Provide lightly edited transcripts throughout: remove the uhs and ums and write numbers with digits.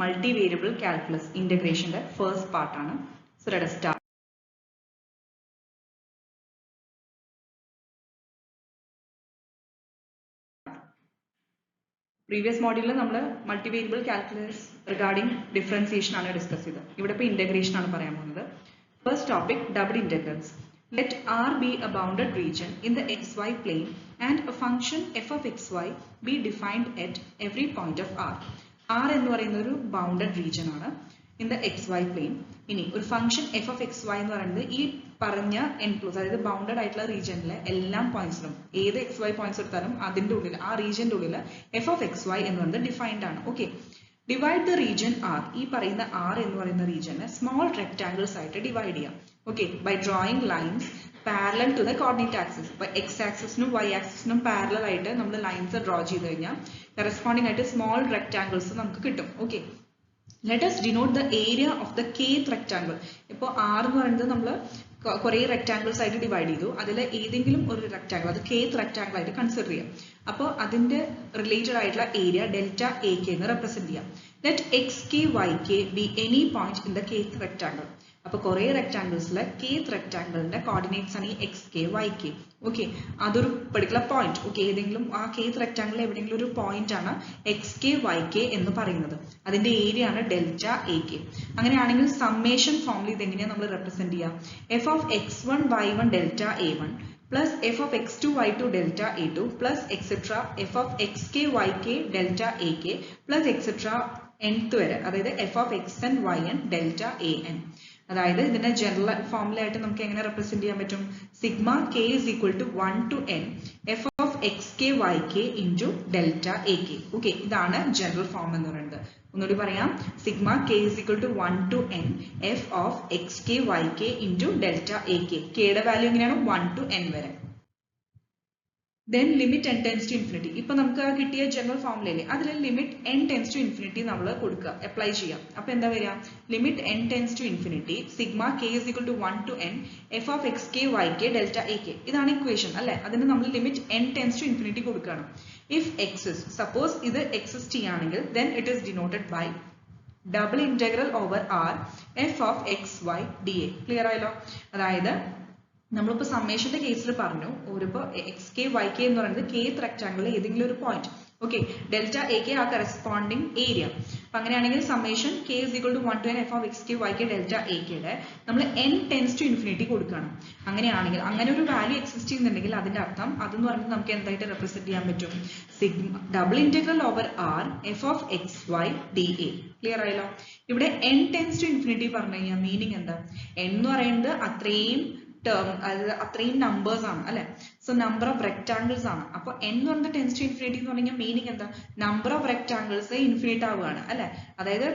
multivariable calculus integration first part ആണ്. So let us start. Previous module നമ്മൾ multivariable calculus regarding differentiation ആണ് discuss ചെയ്തത്. ഇവിടെ ഇപ്പോൾ integration ആണ് പറയാൻ പോകുന്നത്. First topic, double integrals. Let R be a bounded region in the xy plane and a function f of xy be defined at every point of R. R എന്ന് പറയുന്ന ഒരു bounded region ആണ് in the xy plane. ഇനി ഒരു function f of xy എന്ന് പറയുന്നത് ഈ പറഞ്ഞ enclosed അതായത് ബൗണ്ടഡ് ആയിട്ടുള്ള റീജിയനിലെ എല്ലാ പോയിന്റ്സിലും ഏത് xy പോയിന്റ്സ് എടുത്താലും അതിന്റെ ഉള്ളിൽ ആ റീജിയന്റെ ഉള്ളിൽ f of xy എന്ന് പറയുന്നത് ഡിഫൈൻഡ് ആണ്. Okay, divide the region R. ഈ പറയുന്ന R എന്ന് പറയുന്ന റീജിയനെ സ്മോൾ റെക്ടാംഗിൾസ് ആയിട്ട് ഡിവൈഡ് ചെയ്യാം. Okay, by drawing lines parallel to the coordinate axis. ഇപ്പൊ x ആക്സിസിനും y ആക്സിസിനും പാരലൽ ആയിട്ട് നമ്മൾ ലൈൻസ് ഡ്രോ ചെയ്ത് കഴിഞ്ഞാൽ കറസ്പോണ്ടിങ് ആയിട്ട് സ്മോൾ റെക്ടാംഗിൾസ് നമുക്ക് കിട്ടും. Okay, let us denote the area of the kth rectangle. ഇപ്പോൾ R എന്ന് പറയുന്നത് നമ്മൾ കുറേ റെക്ടാംഗിൾസ് ആയിട്ട് ഡിവൈഡ് ചെയ്തു. അതിൽ ഏതെങ്കിലും ഒരു റെക്ടാംഗിൾ അത് kth റെക്ടാംഗിൾ ആയിട്ട് കൺസിഡർ ചെയ്യാം. അപ്പോൾ അതിന്റെ റിലേറ്റഡ് ആയിട്ടുള്ള ഏരിയ ഡെൽറ്റ എ കെ എന്ന് റെപ്രസെന്റ് ചെയ്യാം. Let X K Y K be any point in the kth rectangle. അപ്പോൾ കുറേ റെക്ടാംഗിൾസിലെ kth റെക്ടാംഗിളിന്റെ കോർഡിനേറ്റ്സ് ആണ് ഈ X K Y K. Okay, അതൊരു പെർട്ടിക്കുലർ പോയിന്റ്. ഓക്കെ, ഏതെങ്കിലും ആ kth റെക്ടാംഗിളിൽ എവിടെയെങ്കിലും ഒരു പോയിന്റ് ആണ് എക്സ് കെ വൈ കെ എന്ന് പറയുന്നത്. അതിന്റെ ഏരിയ ആണ് ഡെൽറ്റ എ കെ. അങ്ങനെയാണെങ്കിൽ സമ്മേഷൻ ഫോമിൽ ഇത് എങ്ങനെയാണ് നമ്മൾ റെപ്രസെന്റ് ചെയ്യാം? F of X one Y one delta A one plus F of X two Y two delta A two plus etcetera F of X K Y K delta A K plus etcetera nth വരെ, അതായത് F of X N Y N delta A N. അതായത് ഇതിനെ general ഫോമിലായിട്ട് നമുക്ക് എങ്ങനെ represent ചെയ്യാൻ പറ്റും? Sigma K is equal to 1 to n F of X K Y K into delta A K. Okay, ഇതാണ് ജനറൽ ഫോം എന്ന് പറയുന്നത്. ഒന്നുകൂടി പറയാം, sigma K is equal to 1 to n F of X K Y K into delta A K. കെയുടെ value എങ്ങനെയാണ്? 1 to n വരെ. Then limit n tends to infinity. ഇപ്പൊ നമുക്ക് കിട്ടിയ ജനറൽ ഫോമിലല്ലേ, അതിൽ limit n tends to infinity നമ്മൾ കൊടുക്കുക, apply ചെയ്യാം. അപ്പൊ എന്താ വരിക? Limit n tends to infinity sigma k is equal to 1 to n f of x k y k delta a k. ഇതാണ് ഇക്വേഷൻ അല്ലെ. അതിന് നമ്മൾ limit n tends to infinity കൊടുക്കണം. If exists, suppose ഇത് exist ചെയ്യുകയാണെങ്കിൽ then it is denoted by double integral over r f of x y dA. Clear ആയല്ലോ? അതായത് നമ്മളിപ്പോൾ സമ്മേഷന്റെ കേസിൽ പറഞ്ഞു, ഒരിപ്പോൾ എക്സ് കെ വൈ കെ എന്ന് പറയുന്നത് kth റെക്ടാംഗിളിലെ ഏതെങ്കിലും ഒരു point. Okay, delta A K ആ കറസ്പോണ്ടിങ് ഏരിയ. അപ്പൊ അങ്ങനെയാണെങ്കിൽ summation K is equal to 1 to n F of X K Y K delta A കെയുടെ നമ്മൾ n ടെൻസ് ടു ഇൻഫിനിറ്റി കൊടുക്കണം. അങ്ങനെയാണെങ്കിൽ അങ്ങനെ ഒരു വാല്യൂ എക്സിസ്റ്റ് ചെയ്യുന്നുണ്ടെങ്കിൽ അതിന്റെ അർത്ഥം അതെന്ന് പറയുന്നത് നമുക്ക് എന്തായിട്ട് റെപ്രസെന്റ് ചെയ്യാൻ പറ്റും? Sigma double integral over R F of X Y D A. Clear ആയല്ലോ? ഇവിടെ n ടെൻസ് ടു ഇൻഫിനിറ്റി പറഞ്ഞു കഴിഞ്ഞാൽ മീനിങ് എന്താ? n എന്ന് പറയുന്നത് അത്രയും ടേം, അതായത് അത്രയും നമ്പേഴ്സ് ആണ് അല്ലെ. സോ നമ്പർ ഓഫ് റെക്ടാംഗിൾസ് ആണ്. അപ്പൊ n എന്ന് പറയുന്നത് ടെൻസ് ടു ഇൻഫിനിറ്റി എന്ന് പറഞ്ഞാൽ മീനിങ് എന്താ? നമ്പർ ഓഫ് റെക്ടാംഗിൾസ് ഇൻഫിനിറ്റ് ആവുകയാണ് അല്ലെ. അതായത്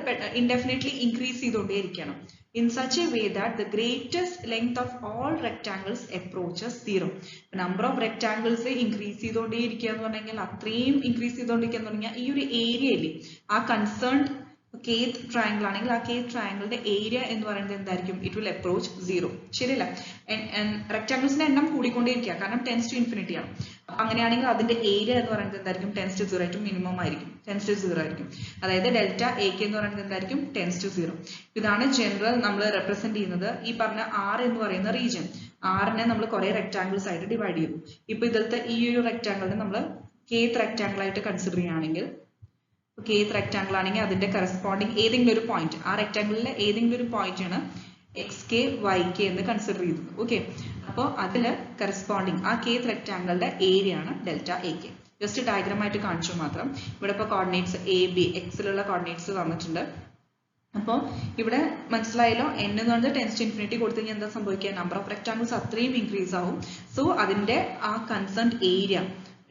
ഇൻഡെഫിനിറ്റ്ലി ഇൻക്രീസ് ചെയ്തുകൊണ്ടേയിരിക്കണം. in such a way that the greatest length of all rectangles approaches 0. number of rectangles increase ചെയ്തുകൊണ്ടേയിരിക്കുക എന്ന് പറഞ്ഞാൽ അത്രയും ഇൻക്രീസ് ചെയ്തുകൊണ്ടിരിക്കുക എന്ന് പറഞ്ഞാൽ ഈ ഒരു ഏരിയയിൽ ആ കൺസേൺഡ് kth triangle ആണെങ്കിൽ ആ kth triangleന്റെ ഏരിയ എന്ന് പറയുന്നത് എന്തായിരിക്കും? It will approach 0. ശരിയല്ല? റെക്ടാംഗിൾസിന്റെ എണ്ണം കൂടിക്കൊണ്ടേയിരിക്കുക, കാരണം ടെൻസ് ടു ഇൻഫിനിറ്റി ആണ്. അങ്ങനെയാണെങ്കിൽ അതിന്റെ ഏരിയ എന്ന് പറയുന്നത് എന്തായിരിക്കും? ടെൻസ് ടു 0 ആയിട്ട് മിനിമം ആയിരിക്കും, ടെൻസ് ടു 0 ആയിരിക്കും. അതായത് ഡെൽറ്റ എ കെ എന്ന് പറയുന്നത് എന്തായിരിക്കും? Tends to 0. ഇതാണ് ജനറൽ നമ്മൾ റെപ്രസെന്റ് ചെയ്യുന്നത് ഈ പറഞ്ഞ ആർ എന്ന് പറയുന്ന റീജിയൻ. ആറിനെ നമ്മൾ കുറെ റെക്ടാംഗിൾസ് ആയിട്ട് ഡിവൈഡ് ചെയ്തു. ഇപ്പൊ ഇതിലത്തെ ഈ ഒരു റെക്ടാംഗിളിനെ നമ്മൾ kth റെക്ടാംഗിൾ ആയിട്ട് കൺസിഡർ ചെയ്യുകയാണെങ്കിൽ, kth റെക്ടാംഗിൾ ആണെങ്കിൽ അതിന്റെ കറസ്പോണ്ടിങ് ഏതെങ്കിലും ഒരു പോയിന്റ്, ആ റെക്ടാംഗിളിലെ ഏതെങ്കിലും ഒരു പോയിന്റ് ആണ് എക്സ് കെ വൈ കെ എന്ന് കൺസിഡർ ചെയ്തത്. ഓക്കെ, അപ്പോൾ അതില് കറസ്പോണ്ടിങ് ആ kth റെക്ടാംഗിളുടെ ഏരിയ ആണ് delta A K. Just diagram ആയിട്ട് കാണിച്ചു മാത്രം. ഇവിടെ ഇപ്പോൾ കോർഡിനേറ്റ്സ് എ ബി എക്സിലുള്ള കോർഡിനേറ്റ്സ് തന്നിട്ടുണ്ട്. അപ്പോൾ ഇവിടെ മനസ്സിലായല്ലോ, n എന്ന് പറഞ്ഞാൽ ടെൻസ് ടു ഇൻഫിനിറ്റി കൊടുത്തു കഴിഞ്ഞാൽ എന്താ സംഭവിക്കുക? നമ്പർ ഓഫ് റെക്ടാംഗിൾസ് അത്രയും ഇൻക്രീസ് ആവും. സോ അതിന്റെ ആ concerned area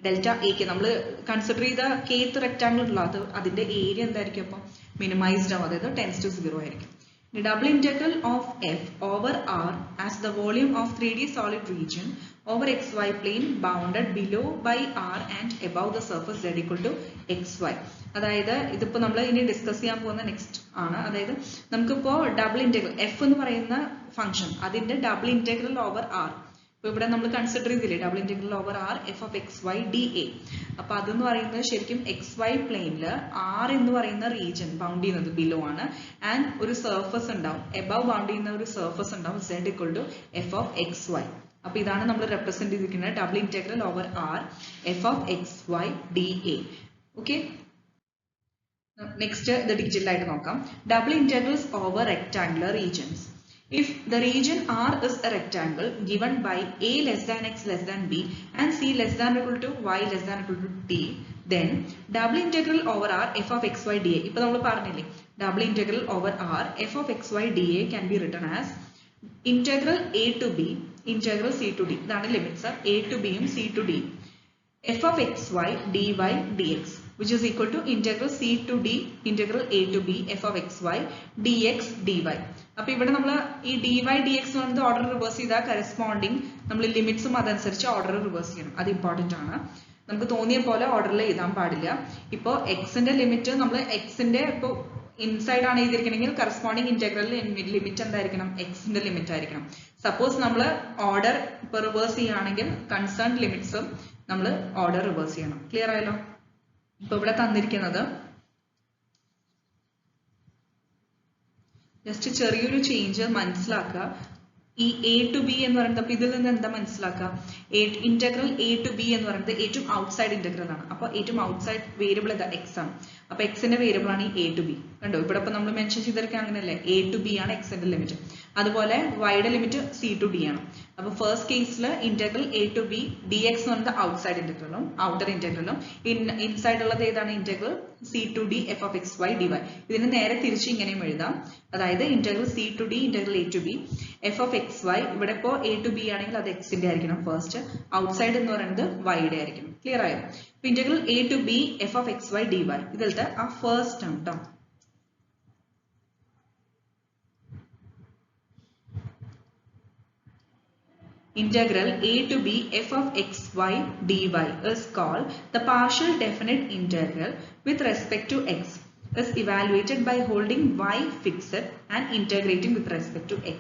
delta A K നമ്മൾ കൺസിഡർ ചെയ്ത kth റെക്ടാംഗിൾ ഉള്ളത് അതിന്റെ ഏരിയ എന്തായിരിക്കും? അപ്പോൾ മിനിമൈസ്ഡ് ആവും, അതായത് ടെൻസ് ടു 0 ആയിരിക്കും. Double integral of F over R as the volume of 3D solid region over xy plane bounded below by r and above the surface z equal to xy. അതായത് ഇതിപ്പോ നമ്മൾ ഇനി discuss ചെയ്യാൻ പോകുന്ന next ആണ്. അതായത് നമുക്കിപ്പോ ഡബിൾ ഇന്റഗ്രൽ എഫ് എന്ന് പറയുന്ന ഫംഗ്ഷൻ അതിന്റെ ഡബിൾ ഇന്റഗ്രൽ ഓവർ ആർ. അപ്പോൾ ഇവിടെ നമ്മൾ കൺസിഡർ ചെയ്തില്ലേ double integral over R F of X Y D A. അപ്പൊ അതെന്ന് പറയുന്നത് ശരിക്കും എക്സ് വൈ പ്ലെയിനിൽ ആർ എന്ന് പറയുന്ന റീജിയൻ ബൗണ്ട് ചെയ്യുന്നത് ബിലോ ആണ്. ആൻഡ് ഒരു സർഫസ് ഉണ്ടാവും, എബവ് ബൗണ്ട് ചെയ്യുന്ന ഒരു സർഫസ് ഉണ്ടാവും z equal to F of X Y. അപ്പൊ ഇതാണ് നമ്മൾ റെപ്രസെന്റ് ചെയ്തിരിക്കുന്നത് double integral over R F of X Y D A. Okay, next ഇത് ഡീറ്റെയിൽ ആയിട്ട് നോക്കാം. Double integrals over rectangular regions. If the region R is a rectangle given by a less than x less than b and c less than or equal to y less than or equal to t, then double integral over R f of x y dA. ഇപ്പോൾ നമ്മൾ പറഞ്ഞില്ലേ double integral over R f of x y dA can be written as integral a to b integral c to d. ഇതാണ് limits a to b യും c to d. f of x y dy dx which is equal to integral c to d integral a to b f of x y dx dy. അപ്പോൾ ഇവിടെ നമ്മൾ ഈ dy dx എന്ന് പറയുന്നത് order reverse ചെയ്താൽ corresponding നമ്മൾ ലിമിറ്റ്സും അതനുസരിച്ച് order reverse ചെയ്യണം. അത് ഇമ്പോർട്ടന്റ് ആണ്. നമുക്ക് തോന്നിയ പോലെ ഓർഡറിൽ എഴുതാൻ പാടില്ല. ഇപ്പോൾ എക്സിന്റെ ലിമിറ്റ് നമ്മൾ എക്സിന്റെ ഇപ്പോൾ ഇൻസൈഡ് ആണ് എഴുതിയിരിക്കണമെങ്കിൽ കറസ്പോണ്ടിങ് ഇന്റഗ്രലിൽ ലിമിറ്റ് എന്തായിരിക്കണം, എക്സിന്റെ ലിമിറ്റ് ആയിരിക്കണം. സപ്പോസ് നമ്മൾ ഓർഡർ ഇപ്പോൾ റിവേഴ്സ് ചെയ്യുകയാണെങ്കിൽ കൺസേൺ ലിമിറ്റ്സും നമ്മൾ ഓർഡർ റിവേഴ്സ് ചെയ്യണം. ക്ലിയർ ആയല്ലോ? ഇപ്പൊ ഇവിടെ തന്നിരിക്കുന്നത് ജസ്റ്റ് ചെറിയൊരു ചേഞ്ച് മനസ്സിലാക്കുക. ഈ എ ടു ബി എന്ന് പറയുന്നത് അപ്പൊ ഇതിൽ നിന്ന് എന്താ മനസ്സിലാക്കുക, ഇന്റഗ്രൽ എ ടു ബി എന്ന് പറയുന്നത് ഏറ്റവും ഔട്ട്സൈഡ് ഇന്റഗ്രൽ ആണ്. അപ്പൊ ഏറ്റവും ഔട്ട്സൈഡ് വേരിയബിൾ ഏതാ, എക്സ് ആണ്. അപ്പൊ എക്സിന്റെ വേരിയബിൾ ആണ് ഈ എ ടു ബി. കണ്ടോ ഇവിടെ ഇപ്പൊ നമ്മൾ മെൻഷൻ ചെയ്തിരിക്കുക അങ്ങനെയല്ലേ, എ ടു ബി ആണ് എക്സിന്റെ ലിമിറ്റ്. അതുപോലെ വൈയുടെ ലിമിറ്റ് സി ടു ഡി ആണ്. അപ്പൊ ഫസ്റ്റ് കേസിൽ integral A to B D X എന്ന് പറയുന്നത് ഔട്ട്സൈഡ് ഇന്റഗ്രലും ഔട്ടർ ഇന്റഗ്രലും ഇൻസൈഡ് ഉള്ളത് ഏതാണ്, integral C to D F of X Y D Y. ഇതിന് നേരെ തിരിച്ച് ഇങ്ങനെയും എഴുതാം. അതായത് integral C to D integral A to B F of X Y. ഇവിടെ ഇപ്പോ എ ടു ബി ആണെങ്കിൽ അത് എക്സിന്റെ ആയിരിക്കണം ഫസ്റ്റ്, ഔട്ട്സൈഡ് എന്ന് പറയുന്നത് വൈയുടെ ആയിരിക്കണം. ക്ലിയർ ആയോ? Integral A to B F of X Y D y ഇതിലത്തെ ആ ഫസ്റ്റ് ടേം ട്ടോ. Integral a to b f of x y dy is called the partial definite integral with respect to x is evaluated by holding y fixed and integrating with respect to x.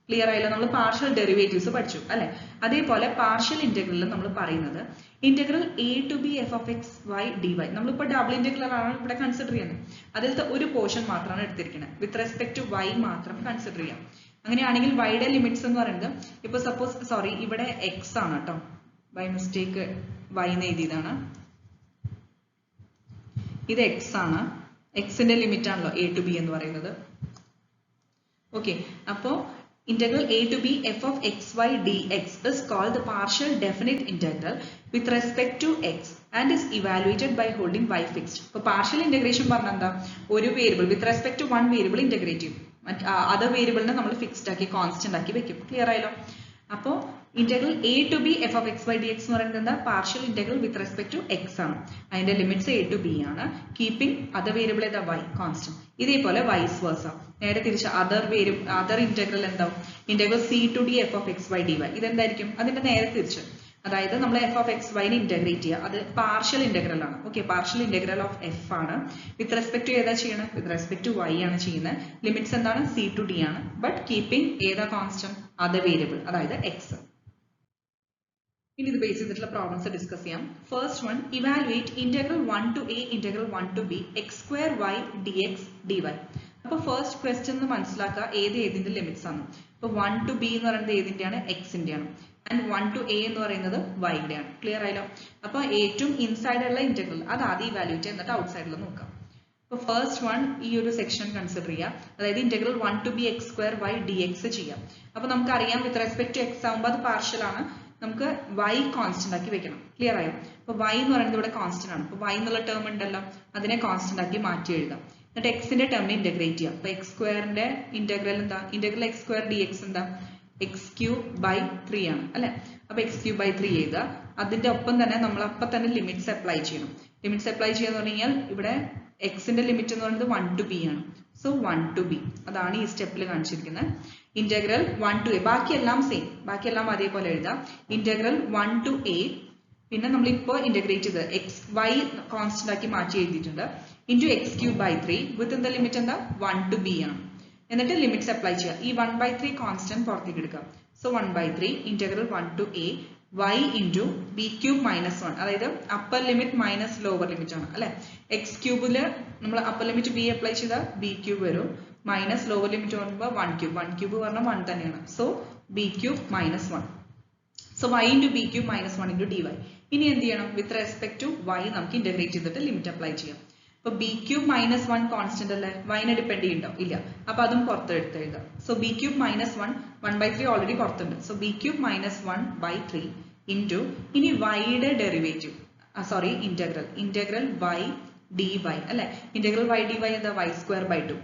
Clear ആയില്ല? നമ്മൾ partial derivatives പഠിച്ചു അല്ലെ? അതേപോലെ partial ഇന്റഗ്രലിൽ നമ്മൾ പറയുന്നത് integral A to B F of X Y D Y. നമ്മളിപ്പോൾ double integral ആണ് ഇവിടെ കൺസിഡർ ചെയ്യുന്നത്. അതിലത്തെ ഒരു പോർഷൻ മാത്രമാണ് എടുത്തിരിക്കുന്നത്. വിത്ത് റെസ്പെക്ട് ടു വൈ മാത്രം കൺസിഡർ ചെയ്യാം. അങ്ങനെയാണെങ്കിൽ വൈയുടെ ലിമിറ്റ്സ് എന്ന് പറയുന്നത് ഇപ്പൊ സപ്പോസ് സോറി ഇവിടെ എക്സ് ആണ് കേട്ടോ, ബൈ മിസ്റ്റേക്ക് വൈ എന്ന് എഴുതിയതാണ്. ഇത് എക്സ് ആണ്, എക്സിന്റെ ലിമിറ്റ് ആണല്ലോ എ ടു ബി എന്ന് പറയുന്നത്. ഓക്കെ, അപ്പോ integral a to b f of x y dx is called the partial definite integral with respect to x and is evaluated by holding y fixed. അപ്പോൾ partial integration പറഞ്ഞാൽ എന്താ, ഒരു variable with respect to one variable integrate ചെയ്യും, other വേരിയബിളിനെ നമ്മൾ fixed ആക്കി constant ആക്കി വെക്കും. ക്ലിയർ ആയല്ലോ? അപ്പോൾ integral A to B F of X Y d X എന്ന് പറയുന്നത് എന്താ, partial integral with respect to X ആണ്. അതിന്റെ ലിമിറ്റ്സ് എ ടു ബി ആണ്. കീപ്പിംഗ് അതർ വേരിയബിൾ ഏതാ, വൈ കോൺസ്റ്റന്റ്. ഇതേപോലെ വൈസ് വേഴ്സ നേരെ തിരിച്ച് അതർ ഇന്റഗ്രൽ എന്താവും, integral C to D F of X Y D y. ഇതെന്തായിരിക്കും, അതിന്റെ നേരെ തിരിച്ച്. അതായത് നമ്മൾ എഫ് ഓഫ് എക്സ് വൈനെ ഇന്റഗ്രേറ്റ് ചെയ്യുക, അത് പാർഷ്യൽ ഇന്റഗ്രൽ ആണ്. Okay, partial integral of f ആണ്. വിത്ത് റെസ്പെക്ട് ടു ഏതാ ചെയ്യണം, വിത്ത് റെസ്പെക്ട് ടു വൈ ആണ് ചെയ്യുന്നത്. ലിമിറ്റ്സ് എന്താണ്, സി ടു ഡി ആണ്. ബട്ട് കീപ്പിംഗ് ഏതാ കോൺസ്റ്റന്റ്, അതർ വേരിയബിൾ അതായത് എക്സ്. ഇനി ഇത് ബേസ് ചെയ്തിട്ടുള്ള പ്രോബ്ലംസ് ഡിസ്കസ് ചെയ്യാം. First one, evaluate integral 1 to a integral 1 to b x square y dx dy. അപ്പൊ ഫസ്റ്റ് ക്വസ്റ്റ്യൻ മനസ്സിലാക്കുക ഏതിന്റെ ലിമിറ്റ്സ് ആണ്. ഇപ്പൊ 1 to b എന്ന് പറയുന്നത് ഏതിന്റെയാണ്, എക്സിന്റെ ആണ്. ആൻഡ് 1 to a എന്ന് പറയുന്നത് വൈയുടെ ആണ്. ക്ലിയർ ആയല്ലോ? അപ്പൊ ഏറ്റവും ഇൻസൈഡ് ഉള്ള ഇന്റഗ്രൽ അത് ആദ്യം ഇവാലുവേറ്റ് എന്നിട്ട് ഔട്ട്സൈഡിൽ നോക്കാം. അപ്പൊ ഫസ്റ്റ് വൺ ഈ ഒരു സെക്ഷൻ കൺസിഡർ ചെയ്യാം. അതായത് integral 1 to b x square y dx ചെയ്യാം. അപ്പൊ നമുക്കറിയാം വിത്ത് റെസ്പെക്ട് ടു എക്സ് ആകുമ്പോൾ അത് പാർഷ്യൽ ആണ്, നമുക്ക് y കോൺസ്റ്റന്റ് ആക്കി വെക്കണം. ക്ലിയർ ആയോ? അപ്പൊ y എന്ന് പറയുന്നത് ഇവിടെ കോൺസ്റ്റന്റ് ആണ്. അപ്പൊ y എന്നുള്ള ടേം ഉണ്ടല്ലോ, അതിനെ കോൺസ്റ്റന്റ് ആക്കി മാറ്റി എഴുതാം. എന്നിട്ട് എക്സിന്റെ ടേമിനെ ഇന്റഗ്രേറ്റ് ചെയ്യാം. അപ്പൊ എക്സ് സ്ക്വയറിന്റെ ഇന്റഗ്രൽ എന്താ, integral X square D X എന്താ, എക്സ് ക്യൂബ് ബൈ 3 ആണ് അല്ലെ? അപ്പൊ എക്സ് ക്യൂബ് ബൈ 3 എഴുതുക. അതിന്റെ ഒപ്പം തന്നെ നമ്മൾ അപ്പൊ തന്നെ ലിമിറ്റ്സ് അപ്ലൈ ചെയ്യണം. ലിമിറ്റ്സ് അപ്ലൈ ചെയ്യാന്ന് പറഞ്ഞു കഴിഞ്ഞാൽ ഇവിടെ എക്സിന്റെ ലിമിറ്റ് എന്ന് പറയുന്നത് 1 to b ആണ്. സോ 1 to b അതാണ് ഈ സ്റ്റെപ്പിൽ കാണിച്ചിരിക്കുന്നത്. ഇന്റഗ്രൽ 1 to a, ബാക്കിയെല്ലാം സെയിം, ബാക്കിയെല്ലാം അതേപോലെ എഴുതാം. ഇന്റഗ്രൽ 1 to a, പിന്നെ നമ്മൾ ഇപ്പോൾ ഇന്റഗ്രേറ്റ് ചെയ്ത് എക്സ് വൈ കോൺസ്റ്റന്റ് ആക്കി മാറ്റി എഴുതിയിട്ടുണ്ട്. Into X cube by 3 with in the limit എന്താ, 1 to b ആണ്. എന്നിട്ട് ലിമിറ്റ്സ് അപ്ലൈ ചെയ്യുക. ഈ 1/3 കോൺസ്റ്റന്റ് പുറത്തേക്ക് എടുക്കുക. So 1/3 integral 1 to a y into b cube minus 1, അതായത് upper limit minus lower limit ആണ് അല്ലെ. എക്സ് ക്യൂബില് നമ്മൾ അപ്പർ ലിമിറ്റ് b അപ്ലൈ ചെയ്താൽ b ക്യൂബ് വരും, മൈനസ് ലോവർ ലിമിറ്റ് വരുമ്പോൾ 1 ക്യൂബ് പറഞ്ഞാൽ 1 തന്നെയാണ്. So b cube minus 1. So y into b cube minus 1 into dy. ഇനി എന്ത് ചെയ്യണം? വിത്ത് റെസ്പെക്ട് ടു y നമുക്ക് ഇന്റഗ്രേറ്റ് ചെയ്തിട്ട് ലിമിറ്റ് അപ്ലൈ ചെയ്യാം. അപ്പൊ b ക്യൂബ് മൈനസ് 1 കോൺസ്റ്റന്റ് അല്ലേ, y-നെ ഡിപ്പെൻഡ് ചെയ്യുന്നുണ്ടോ? ഇല്ല. അപ്പൊ അതും പുറത്തെടുത്ത് എഴുതാം. So b cube minus 1/3 already പുറത്തുണ്ട്. So b cube minus 1/3 into ഇനി y-യുടെ ഡെറിവേറ്റീവ്, ഇന്റഗ്രൽ y dy അല്ലെ. ഇന്റഗ്രൽ y dy എന്താ? y²/2.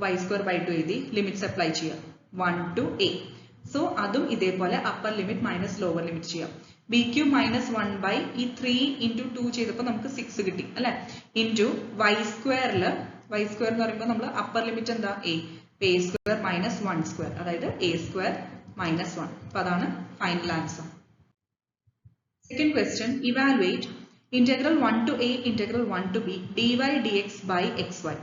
y²/2 എഴുതി ലിമിറ്റ്സ് അപ്ലൈ ചെയ്യാം 1 to a. സോ അതും ഇതേപോലെ upper limit minus lower limit ചെയ്യാം. b ക്യൂബ് മൈനസ് 1/3 into 2 ചെയ്തപ്പോൾ നമുക്ക് 6 കിട്ടി അല്ലെ. ഇൻറ്റു y² എന്ന് പറയുമ്പോൾ നമ്മൾ അപ്പർ ലിമിറ്റ് എന്താ? a. a² മൈനസ് 1², അതായത് a² മൈനസ് 1. അപ്പൊ അതാണ് final answer. Second question, evaluate integral 1 to a integral 1 to b dy dx by xy.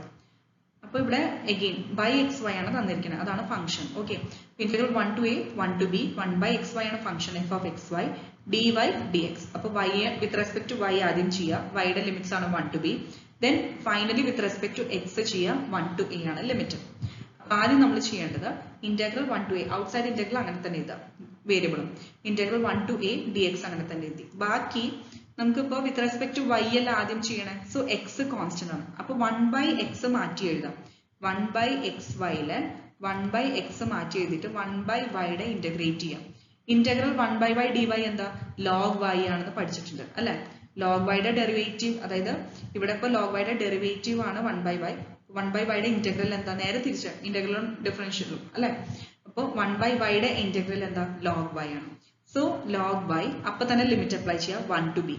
അപ്പൊ ഇവിടെ അഗെയിൻ ബൈ എക്സ് വൈ ആണ് തന്നിരിക്കുന്നത്, അതാണ് function. Okay, integral 1 to a 1 to b 1/xy ആണ് function f of xy dy dx. അപ്പൊ y with respect to y ആദ്യം ചെയ്യുക, y-യുടെ ലിമിറ്റ്സ് ആണ് 1 to b. Then finally with respect to x ചെയ്യുക, 1 to a ആണ് ലിമിറ്റ്. അപ്പൊ ആദ്യം നമ്മൾ ചെയ്യേണ്ടത് integral 1 to a outside integral അങ്ങനെ തന്നെ എഴുതാം, വേരിയബിളും ഇന്റഗ്രൽ 1 to a dx അങ്ങനെ തന്നെ എഴുതി. ബാക്കി നമുക്കിപ്പോ വിത്ത് റെസ്പെക്ട് ടു y അല്ല ആദ്യം ചെയ്യണേ. സോ എക്സ് കോൺസ്റ്റന്റ് ആണ്, അപ്പൊ 1/x മാറ്റി എഴുതാം. 1/xy-ലെ 1/x മാറ്റി എഴുതിയിട്ട് 1/y-യുടെ ഇന്റഗ്രേറ്റ് ചെയ്യാം. ഇന്റഗ്രൽ 1/y dy എന്താ? log y ആണെന്ന് പഠിച്ചിട്ടുണ്ട് അല്ലെ. log y-യുടെ ഡെറിവേറ്റീവ്, അതായത് ഇവിടെ ഇപ്പൊ log y-യുടെ ഡെറിവേറ്റീവ് ആണ് 1/y. 1/y-യുടെ ഇന്റഗ്രൽ എന്താ? നേരെ തിരിച്ച് ഇന്റഗ്രലും ഡിഫറൻഷ്യലും അല്ലെ. അപ്പൊ 1/y-യുടെ ഇന്റഗ്രൽ എന്താ? log y ആണ്. സോ log y അപ്പൊ തന്നെ ലിമിറ്റ് അപ്ലൈ ചെയ്യാം 1 to b.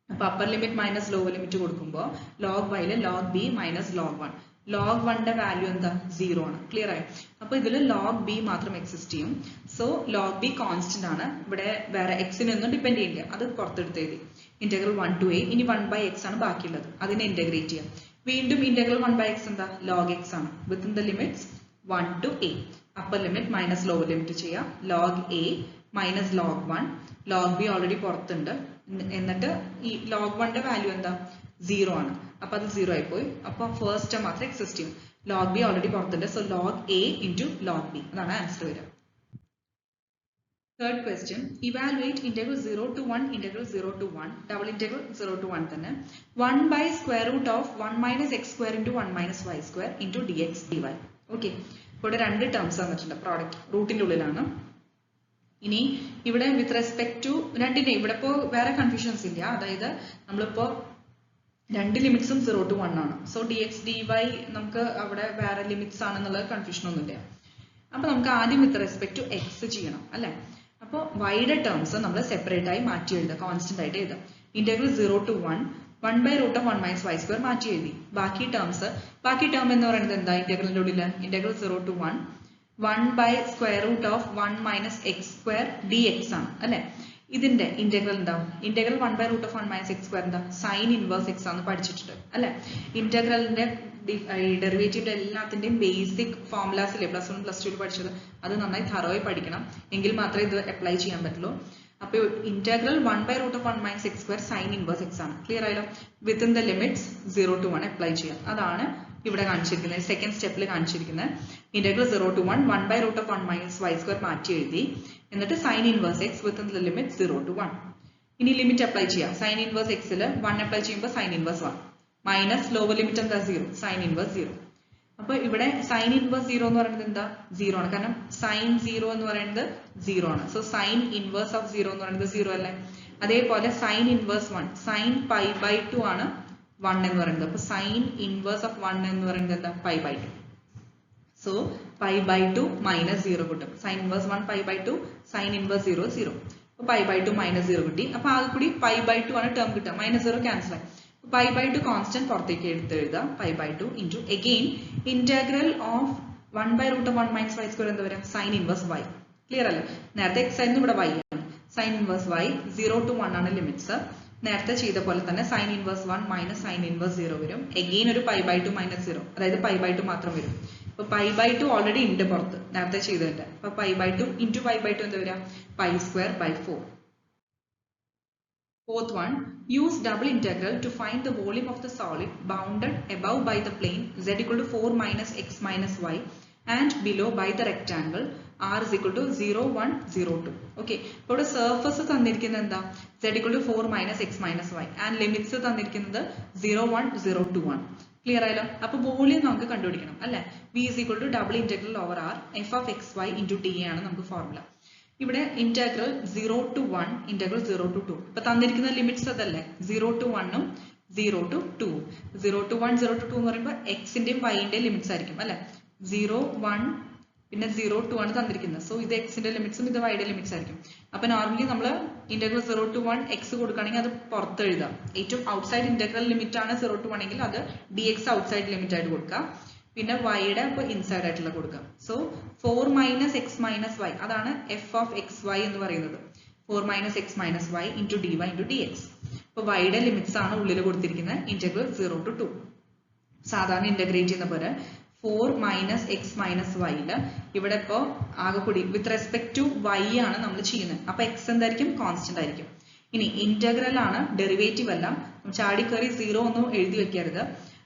അപ്പൊ upper limit minus lower limit കൊടുക്കുമ്പോൾ log y-ല് log b minus log 1. log 1-ന്റെ വാല്യൂ എന്താ? 0 ആണ്. ക്ലിയർ ആയി? അപ്പൊ ഇതിൽ log b മാത്രം എക്സിസ്റ്റ് ചെയ്യും. സോ log b കോൺസ്റ്റന്റ് ആണ്, ഇവിടെ വേറെ എക്സിനൊന്നും ഡിപ്പെൻഡ് ചെയ്യില്ല, അത് പുറത്തെടുത്ത് എഴുതി. ഇന്റഗ്രൽ 1 to a ഇനി 1/x ആണ് ബാക്കിയുള്ളത്, അതിനെ ഇന്റഗ്രേറ്റ് ചെയ്യാം. വീണ്ടും ഇന്റഗ്രൽ 1/x എന്താ? log x ആണ്. Within the limits 1 to a. Upper limit minus lower limit ചെയ്യാം. log a minus log 1. log b already പുറത്തുണ്ട്, എന്നിട്ട് ഈ log 1-ന്റെ വാല്യൂ എന്താ? 0 ആണ്. അപ്പൊ അത് 0 ആയിപ്പോയി. അപ്പൊ ഫസ്റ്റ് ടേം മാത്രം എക്സിസ്റ്റ് ചെയ്യും. log b ഓൾറെഡി പുറത്തുണ്ട്. So log a into log b, അതാണ് ആൻസർ വരിക. Third question, evaluate integral 0 to 1 integral 0 to 1 double integral 0 to 1 തന്നെ 1/√1 minus x² into 1 minus y² into dx dy. Okay, ഇവിടെ രണ്ട് terms തന്നിട്ടുണ്ട്, product റൂട്ടിന്റെ ഉള്ളിലാണ്. ഇനി ഇവിടെ വിത്ത് റെസ്പെക്ട് ടു രണ്ടിനെ ഇവിടെ ഇപ്പോ വേറെ കൺഫ്യൂഷൻസ് ഇല്ല, അതായത് നമ്മളിപ്പോ രണ്ട് ലിമിറ്റ്സും 0 to 1 ആണ്. സോ dx dy നമുക്ക് അവിടെ വേറെ ലിമിറ്റ്സ് ആണെന്നുള്ള കൺഫ്യൂഷൻ ഒന്നുമില്ല. അപ്പൊ നമുക്ക് ആദ്യം വിത്ത് റെസ്പെക്ട് ടു എക്സ് ചെയ്യണം അല്ലെ. അപ്പോൾ y-യുടെ ടേംസ് നമ്മൾ സെപ്പറേറ്റ് ആയി മാറ്റി എഴുതുക, കോൺസ്റ്റന്റ് ആയിട്ട് എഴുതാം. ഇന്റഗ്രൽ 0 to 1 1/√1 minus y² മാറ്റി എഴുതി. ബാക്കി ടേം എന്ന് പറയുന്നത് എന്താ? ഇന്റഗ്രലിന്റെ ഉള്ളിൽ integral 0 to 1 1/√1 minus x² dx ആണ് അല്ലെ. ഇതിന്റെ ഇന്റഗ്രൽ എന്താ? ഇന്റഗ്രൽ 1/√1 minus x² എന്താ? സൈൻ ഇൻവേഴ്സ് x ആണെന്ന് പഠിച്ചിട്ടുണ്ട് അല്ലെ. ഇന്റഗ്രലിന്റെ ഡെറിവേറ്റീവിന്റെ എല്ലാത്തിന്റെയും ബേസിക് ഫോർമുലാസ് ഇല്ലേ പ്ലസ് 1 പ്ലസ് 2 പഠിച്ചത്, അത് നന്നായി തറവായി പഠിക്കണം, എങ്കിൽ മാത്രമേ ഇത് അപ്ലൈ ചെയ്യാൻ പറ്റുള്ളൂ. അപ്പോൾ integral 1/√1 minus x² sine inverse x ആണ്. ക്ലിയർ ആയല്ലോ? Within the limits 0 to 1 apply ചെയ്യാം. അതാണ് ഇവിടെ കാണിച്ചിരിക്കുന്നത്, സെക്കൻഡ് സ്റ്റെപ്പിൽ കാണിച്ചിരിക്കുന്നത്. ഇന്റഗ്രൽ 0 to 1 1/√1 minus y² മാറ്റി എഴുതി, എന്നിട്ട് sine inverse x within the limit 0 to 1. ഇനി ലിമിറ്റ് അപ്ലൈ ചെയ്യാം. സൈൻ ഇൻവേഴ്സ് എക്സിൽ 1 അപ്ലൈ ചെയ്യുമ്പോൾ sign inverse 1 minus lower limit എന്താ? 0, സൈൻ ഇൻവേഴ്സ് 0. അപ്പൊ ഇവിടെ സൈൻ ഇൻവേഴ്സ് 0 എന്ന് പറയുന്നത് എന്താ? 0 ആണ്, കാരണം സൈൻ 0 എന്ന് പറയുന്നത് 0 ആണ്. സോ സൈൻ ഇൻവേഴ്സ് ഓഫ് 0 എന്ന് പറയുന്നത് 0 അല്ലേ. അതേപോലെ സൈൻ ഇൻവേഴ്സ് 1 സൈൻ π/2 ആണ് 1 എന്ന് പറയുന്നത്. അപ്പൊ സൈൻ ഇൻവേഴ്സ് ഓഫ് 1 എന്ന് പറയുന്നത് എന്താ? π/2. സോ π/2 മൈനസ് 0 കിട്ടും. Sine inverse 1 π/2, sine inverse 0 0. അപ്പൊ π/2 മൈനസ് 0 കിട്ടി. അപ്പൊ ആകെ കൂടി π/2 ആണ് ടേം കിട്ടുക, മൈനസ് 0 ക്യാൻസൽ ആയി. π/2 കോൺസ്റ്റന്റ് പുറത്തേക്ക് എടുത്ത് എഴുതാം. π/2 into again integral of 1/√1 minus y² എന്താ വരാം? Sine inverse y. ക്ലിയർ അല്ലേ? നേരത്തെ x ആയിരുന്നു, ഇവിടെ y ആണ്. സൈൻ ഇൻവേഴ്സ് y 0 to 1 ആണ് ലിമിറ്റ്സ്. നേരത്തെ ചെയ്ത പോലെ തന്നെ sign inverse 1 minus sign inverse 0 വരും. അഗെയിൻ ഒരു π/2 മൈനസ് 0, അതായത് π/2 മാത്രം വരും. അപ്പോൾ പൈ ബൈ ടു ഓൾറെഡി ഉണ്ട് പുറത്ത് നേരത്തെ ചെയ്തതിന്റെ. അപ്പോൾ pi by two into pi by two എന്താ വരിക? Pi square by 4. Fourth one, use double integral to find the volume of the solid bounded above by the plane z equal to 4 minus x minus y and below by the rectangle r is equal to 0, 1, 0, 2. Okay. അപ്പോൾ ഇവിടെ surface തന്നിരിക്കുന്നത് എന്താ? z equal to 4 minus x minus y and limits തന്നിരിക്കുന്നത് 0, 1, 0, 2 ആണ്. Clear ആയല്ലോ? അപ്പോൾ volume നമുക്ക് കണ്ടുപിടിക്കണം അല്ലേ? v is equal to double integral over r f of xy into d ആണ് നമുക്ക് ഫോർമുല. ഇവിടെ ഇന്റഗ്രൽ 0 to 1, ഇന്റഗ്രൽ 0 to 2. ഇപ്പൊ തന്നിരിക്കുന്ന ലിമിറ്റ്സ് അതല്ലേ? 0 to 1 ഉം 0 to 2. 0 to 1, 0 to 2 എന്ന് പറയുമ്പോൾ എക്സിന്റെയും വൈന്റെയും ലിമിറ്റ്സ് ആയിരിക്കും അല്ലെ? 0, 1 പിന്നെ 0 to ആണ് തന്നിരിക്കുന്നത്. സോ ഇത് എക്സിന്റെ ലിമിറ്റ്സും ഇത് വൈയുടെ ലിമിറ്റ്സ് ആയിരിക്കും. അപ്പൊ നോർമലി നമ്മൾ ഇന്റഗ്രൽ 0 to 1 എക്സ് കൊടുക്കുകയാണെങ്കിൽ അത് പുറത്ത് എഴുതാം. ഏറ്റവും ഔട്ട്സൈഡ് ഇന്റഗ്രൽ ലിമിറ്റ് ആണ് 0 to 1 എങ്കിൽ അത് dx ഔട്ട്സൈഡ് ലിമിറ്റ് ആയിട്ട് കൊടുക്കാം. പിന്നെ വൈയുടെ അപ്പോൾ ഇൻസൈഡ് ആയിട്ടുള്ള കൊടുക്കാം. So 4 minus X minus Y അതാണ് എഫ് ഓഫ് എക്സ് വൈ എന്ന് പറയുന്നത്. 4 minus X minus Y into D Y into D X. അപ്പോൾ വൈയുടെ ലിമിറ്റ്സ് ആണ് ഉള്ളിൽ കൊടുത്തിരിക്കുന്നത് ഇന്റഗ്രൽ 0 to 2. സാധാരണ ഇന്റഗ്രേറ്റ് ചെയ്യുന്ന പോലെ 4 മൈനസ് എക്സ് മൈനസ് വൈയിൽ ഇവിടെ ഇപ്പോൾ ആകെ കൂടി വിത്ത് റെസ്പെക്ട് ടു വൈ ആണ് നമ്മൾ ചെയ്യുന്നത്. അപ്പൊ എക്സ് എന്തായിരിക്കും? കോൺസ്റ്റന്റ് ആയിരിക്കും. ഇനി ഇന്റഗ്രൽ ആണ്, ഡെറിവേറ്റീവ് അല്ല. ചാടിക്കറി 0 ഒന്നും എഴുതി വെക്കരുത്.